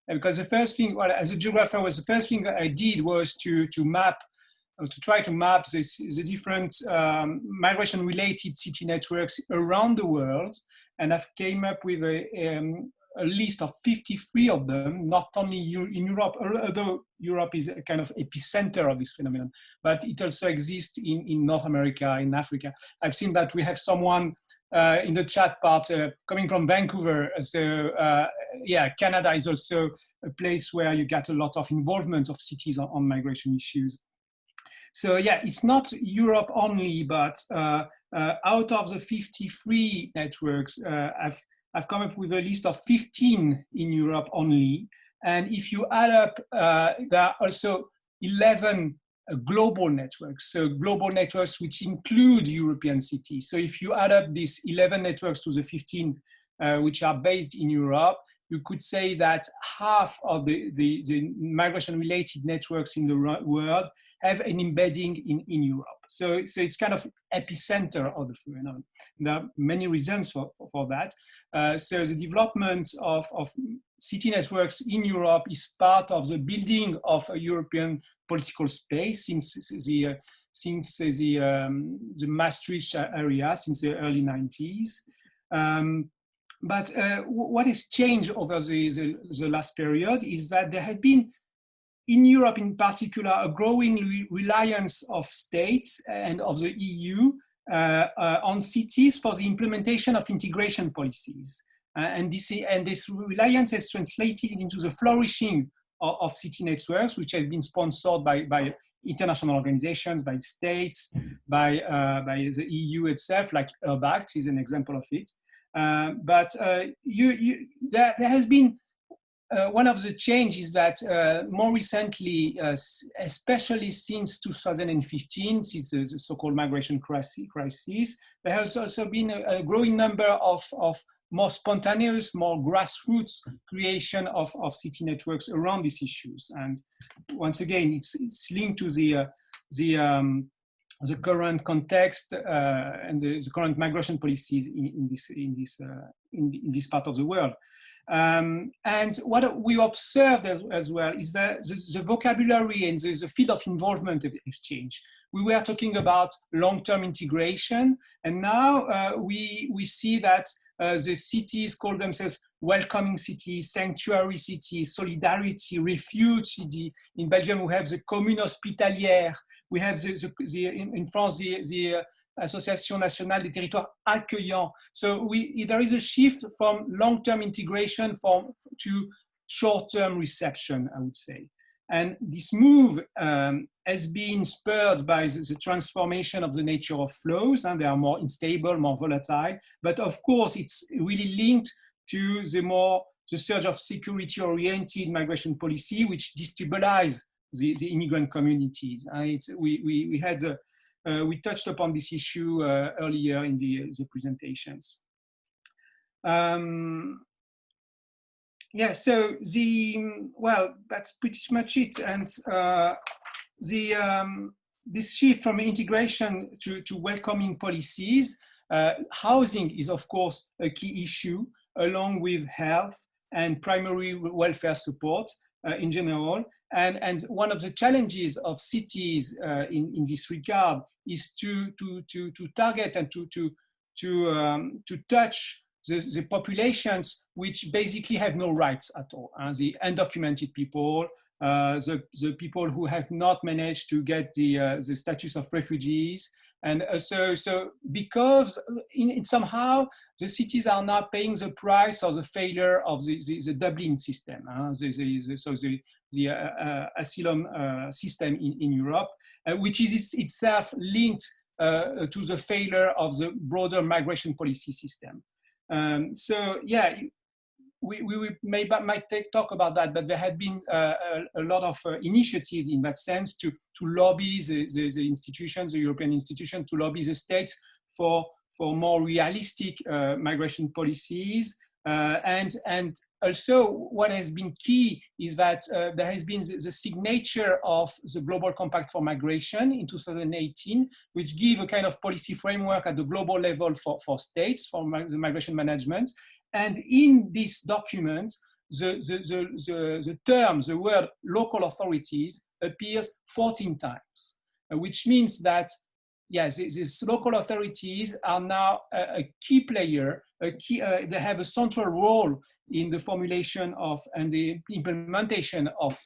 Because the first thing, well, as a geographer, the first thing I did was to try to map the different migration-related city networks around the world. And I've came up with a list of 53 of them, not only in Europe, although Europe is a kind of epicenter of this phenomenon, but it also exists in North America, in Africa. I've seen that we have someone in the chat part coming from Vancouver. So yeah, Canada is also a place where you get a lot of involvement of cities on migration issues. So yeah, it's not Europe only, but out of the 53 networks, I've come up with a list of 15 in Europe only. And if you add up, there are also 11 global networks. So global networks which include European cities. So if you add up these 11 networks to the 15 which are based in Europe, you could say that half of the migration-related networks in the world have an embedding in Europe. So it's kind of epicenter of the phenomenon. There are many reasons for that. So the development of city networks in Europe is part of the building of a European political space since the Maastricht area, since the early 90s. But what has changed over the last period is that there has been, in Europe in particular, a growing reliance of states and of the EU on cities for the implementation of integration policies. And this reliance has translated into the flourishing of city networks, which have been sponsored by international organizations, by states, by the EU itself, like URBACT is an example of it. But there has been one of the changes that more recently, especially since 2015, since the so-called migration crisis, there has also been a growing number of more spontaneous, more grassroots creation of city networks around these issues. And once again, it's linked to the current context and the current migration policies in this part of the world. And what we observed as well is that the vocabulary and the field of involvement have changed. We were talking about long-term integration, and now we see that the cities call themselves welcoming cities, sanctuary cities, solidarity, refuge city. In Belgium, we have the commune hospitalière. We have in France the Association Nationale des Territoires Accueillants. So there is a shift from long-term integration to short-term reception, I would say. And this move has been spurred by the transformation of the nature of flows, and they are more unstable, more volatile. But of course, it's really linked to the surge of security-oriented migration policy, which destabilize the immigrant communities. We touched upon this issue earlier in the presentations. Yeah, so that's pretty much it. And this shift from integration to welcoming policies, housing is of course a key issue, along with health and primary welfare support in general. And one of the challenges of cities in this regard is to target and to touch the populations which basically have no rights at all. The undocumented people, the people who have not managed to get the status of refugees. And so because somehow the cities are now paying the price of the failure of the Dublin system, the asylum system in Europe, which is itself linked to the failure of the broader migration policy system. So yeah, we might talk about that, but there had been a lot of initiatives in that sense to lobby the institutions, the European institutions, to lobby the states for more realistic migration policies. And also what has been key is that there has been the signature of the Global Compact for Migration in 2018, which give a kind of policy framework at the global level for states, for the migration management. And in this document, the word local authorities appears 14 times, which means that yes, these local authorities are now a key player, they have a central role in the formulation of and the implementation of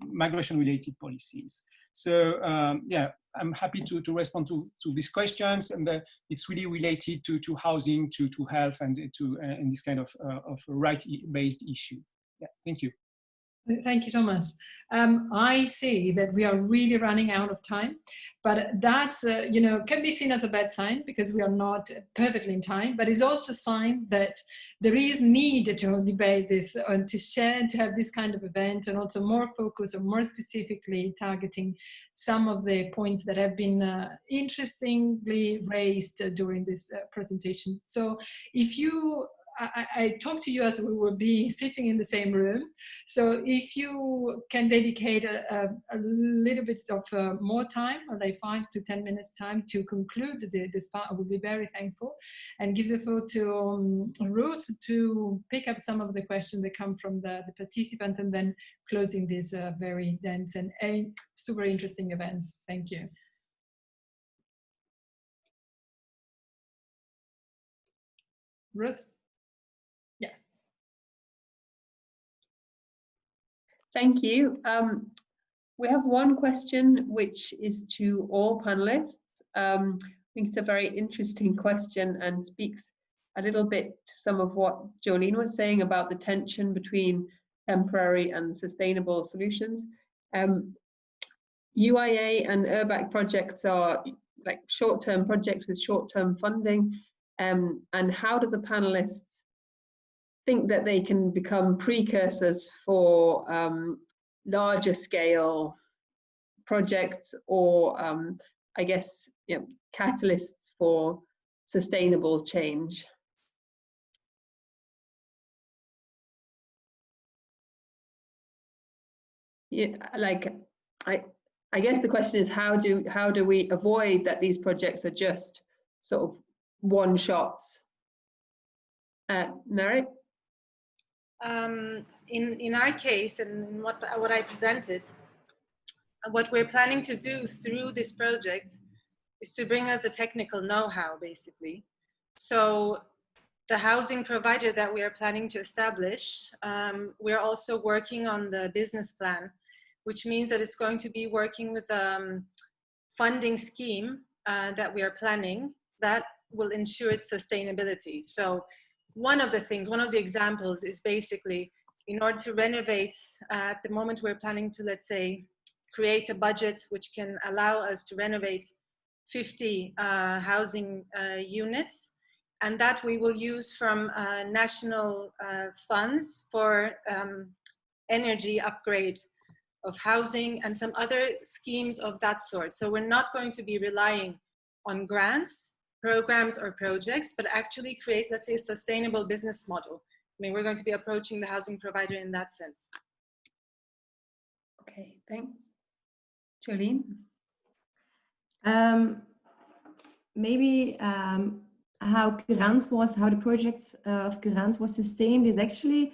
migration-related policies. So yeah, I'm happy to respond to these questions, and it's really related to housing, to health, and and this kind of right-based issue. Yeah, thank you. Thank you, Thomas. I see that we are really running out of time, but that's, you know, can be seen as a bad sign because we are not perfectly in time, but it's also a sign that there is need to debate this and to share, to have this kind of event, and also more focus or more specifically targeting some of the points that have been interestingly raised during this presentation. So if you I talked to you as we will be sitting in the same room. So if you can dedicate a little bit of more time, or like 5 to 10 minutes time to conclude this part, I would be very thankful, and give the floor to Ruth to pick up some of the questions that come from the participants, and then closing this very dense and a super interesting event. Thank you. Ruth? Yeah. Thank you. We have one question which is to all panelists. I think it's a very interesting question and speaks a little bit to some of what Jolene was saying about the tension between temporary and sustainable solutions. UIA and URBACT projects are like short-term projects with short-term funding. And how do the panelists think that they can become precursors for larger scale projects, or I guess, you know, catalysts for sustainable change? Yeah, like I guess the question is, how do we avoid that these projects are just sort of one shots? Mary? In our case, and what I presented, what we're planning to do through this project is to bring us the technical know-how, basically. So the housing provider that we are planning to establish, we're also working on the business plan, which means that it's going to be working with a funding scheme that we are planning that will ensure its sustainability. So one of the examples is basically, in order to renovate, at the moment we're planning to, let's say, create a budget which can allow us to renovate 50 housing units, and that we will use from national funds for energy upgrade of housing and some other schemes of that sort. So we're not going to be relying on grants, programs, or projects, but actually create, let's say, a sustainable business model. I mean, we're going to be approaching the housing provider in that sense. Okay, thanks. Jolene? Maybe how the project of Ghent was sustained is actually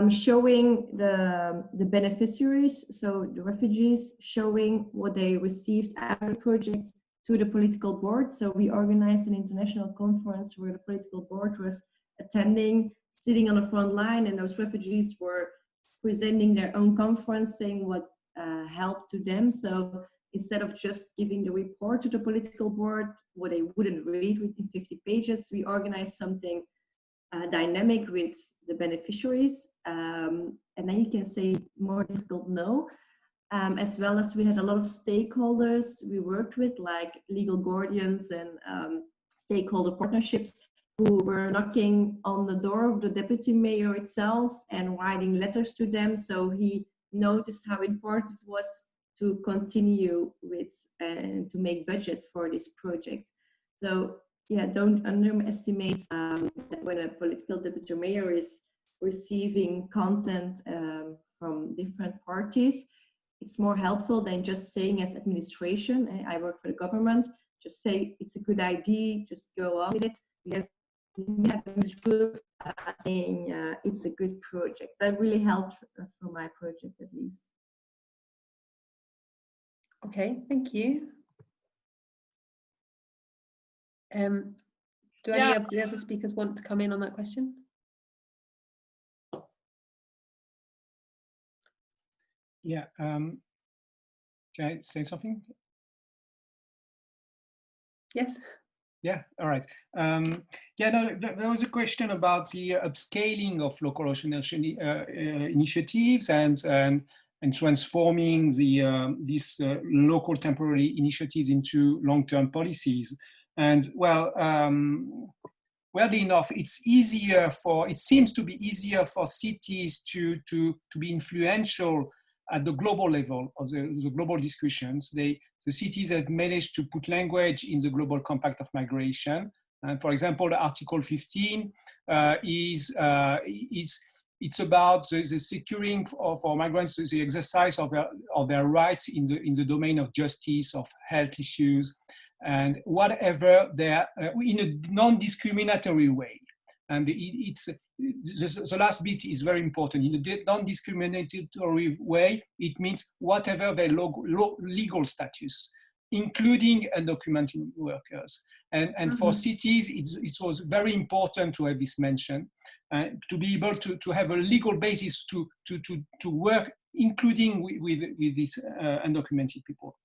showing the beneficiaries, so the refugees, showing what they received out of the project to the political board. So we organized an international conference where the political board was attending, sitting on the front line, and those refugees were presenting their own conference, saying what helped to them. So instead of just giving the report to the political board, what they wouldn't read within 50 pages, we organized something dynamic with the beneficiaries. And then you can say more difficult no. As well as we had a lot of stakeholders we worked with, like legal guardians and stakeholder partnerships, who were knocking on the door of the deputy mayor itself and writing letters to them. So he noticed how important it was to continue with and to make budget for this project. So yeah, don't underestimate that when a political deputy mayor is receiving content from different parties, it's more helpful than just saying as administration, I work for the government, just say it's a good idea, just go on with it. We have this group saying it's a good project. That really helped for my project, at least. Okay, thank you. Do any of the other speakers want to come in on that question? Yeah, can I say something? Yes. Yeah, all right. Yeah, no, there was a question about the upscaling of local initiatives and transforming these local temporary initiatives into long-term policies. And well, weirdly enough, it seems to be easier for cities to be influential at the global level of the global discussions. The cities have managed to put language in the Global Compact of Migration. And for example, the Article 15 it's about the securing for migrants the exercise of their rights in the domain of justice, of health issues, and whatever they're in a non-discriminatory way. And the last bit is very important. In a non-discriminatory way, it means whatever their legal status, including undocumented workers. And for cities, it was very important to have this mention, to be able to have a legal basis to work, including with these undocumented people.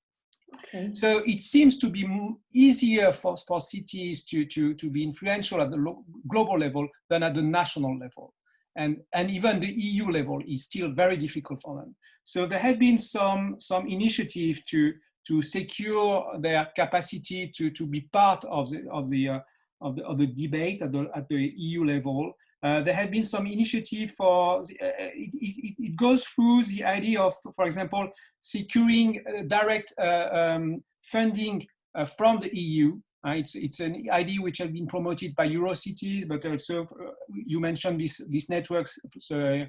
Okay. So it seems to be easier for cities to be influential at the global level than at the national level. And even the EU level is still very difficult for them. So there have been some initiative to secure their capacity to be part of the debate at the EU level. There have been some initiative for, it goes through the idea of, for example, securing direct funding from the EU. It's an idea which has been promoted by Eurocities, but also you mentioned these networks, the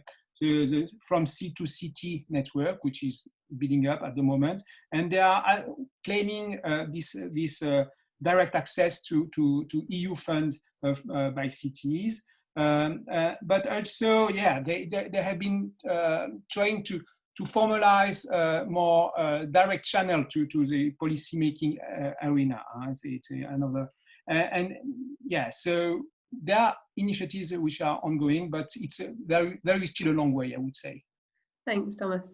From Sea to City network, which is building up at the moment. And they are claiming this direct access to EU fund by cities. But also, yeah, they have been trying to formalize more direct channel to the policy-making arena. It's another, and yeah, so there are initiatives which are ongoing, but there is still a long way, I would say. Thanks, Thomas.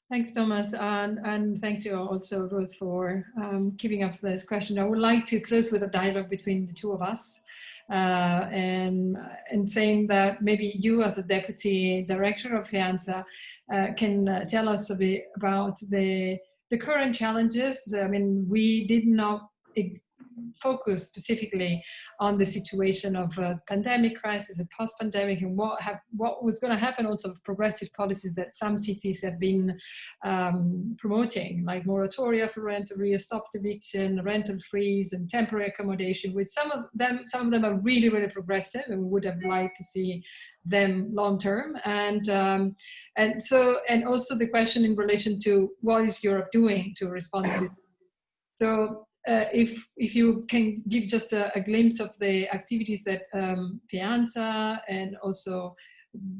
Thanks, Thomas, and thank you also, Ruth, for keeping up this question. I would like to close with a dialogue between the two of us, and saying that maybe you, as the Deputy Director of FEANTSA, can tell us a bit about the current challenges. I mean, we did not focus specifically on the situation of a pandemic crisis, a post-pandemic, and what was going to happen also of progressive policies that some cities have been promoting, like moratoria for rent arrears, stopped eviction, rental freeze, and temporary accommodation, which some of them are really, really progressive, and we would have liked to see them long term. And also the question in relation to what is Europe doing to respond to this. So if you can give just a glimpse of the activities that FEANTSA and also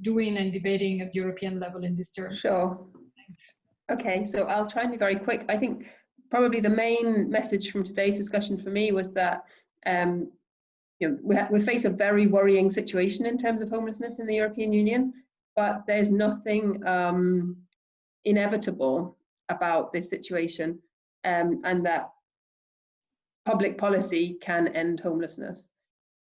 doing and debating at European level in these terms. Sure. Okay, so I'll try and be very quick. I think probably the main message from today's discussion for me was that we face a very worrying situation in terms of homelessness in the European Union, but there's nothing inevitable about this situation, and that public policy can end homelessness.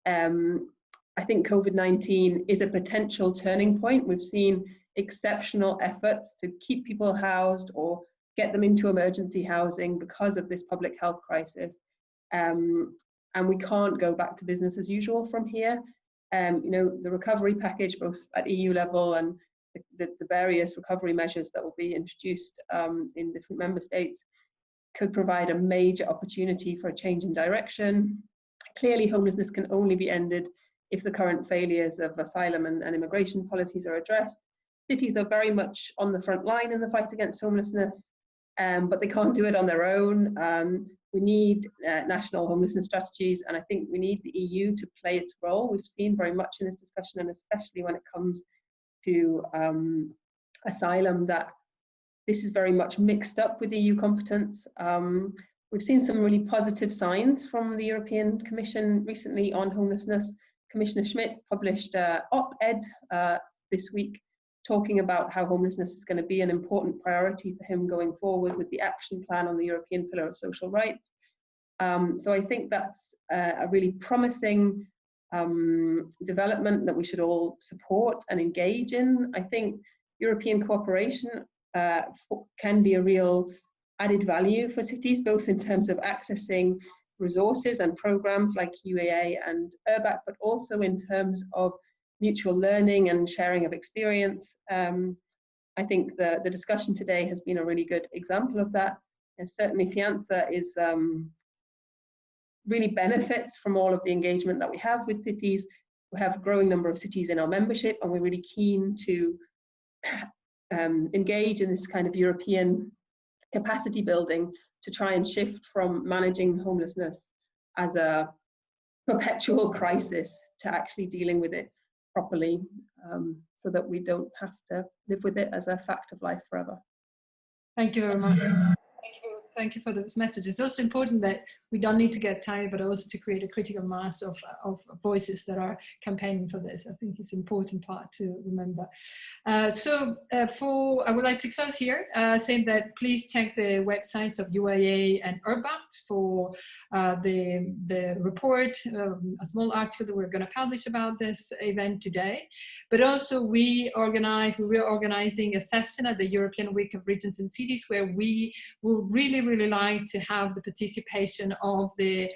I think COVID-19 is a potential turning point. We've seen exceptional efforts to keep people housed or get them into emergency housing because of this public health crisis. And we can't go back to business as usual from here. The recovery package, both at EU level and the various recovery measures that will be introduced in different member states, could provide a major opportunity for a change in direction. Clearly, homelessness can only be ended if the current failures of asylum and immigration policies are addressed. Cities are very much on the front line in the fight against homelessness, but they can't do it on their own. We need national homelessness strategies, and I think we need the EU to play its role. We've seen very much in this discussion, and especially when it comes to asylum, that this is very much mixed up with EU competence. We've seen some really positive signs from the European Commission recently on homelessness. Commissioner Schmidt published an op-ed this week talking about how homelessness is going to be an important priority for him going forward with the action plan on the European Pillar of Social Rights. So I think that's a really promising development that we should all support and engage in. I think European cooperation can be a real added value for cities, both in terms of accessing resources and programs like UIA and URBACT, but also in terms of mutual learning and sharing of experience. I think the discussion today has been a really good example of that. And certainly FEANTSA is really benefits from all of the engagement that we have with cities. We have a growing number of cities in our membership, and we're really keen to engage in this kind of European capacity building to try and shift from managing homelessness as a perpetual crisis to actually dealing with it properly, so that we don't have to live with it as a fact of life forever. Thank you very much. Thank you for those messages. It's also important that we don't need to get tired, but also to create a critical mass of voices that are campaigning for this. I think it's an important part to remember. I would like to close here, saying that please check the websites of UIA and URBACT for the report, a small article that we're going to publish about this event today. But also we are organizing a session at the European Week of Regions and Cities, where we will really like to have the participation of the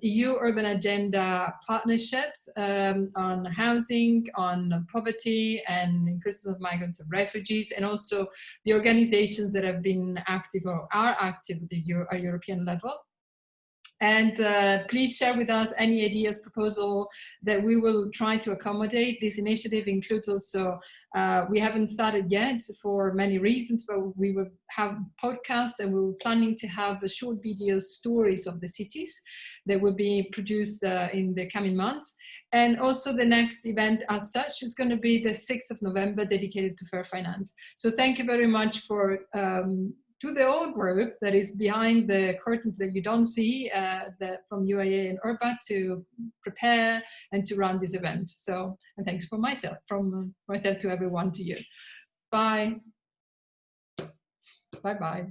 EU Urban Agenda partnerships on housing, on poverty and inclusion of migrants and refugees, and also the organizations that have been active or are active at the European level. And please share with us any ideas, proposal that we will try to accommodate. This initiative includes also, we haven't started yet for many reasons, but we will have podcasts, and we're planning to have the short video stories of the cities that will be produced in the coming months. And also the next event as such is going to be the 6th of November, dedicated to fair finance. So thank you very much for to the whole group that is behind the curtains that you don't see, from UIA and URBACT, to prepare and to run this event. So, and thanks from myself to everyone, to you. Bye. Bye-bye.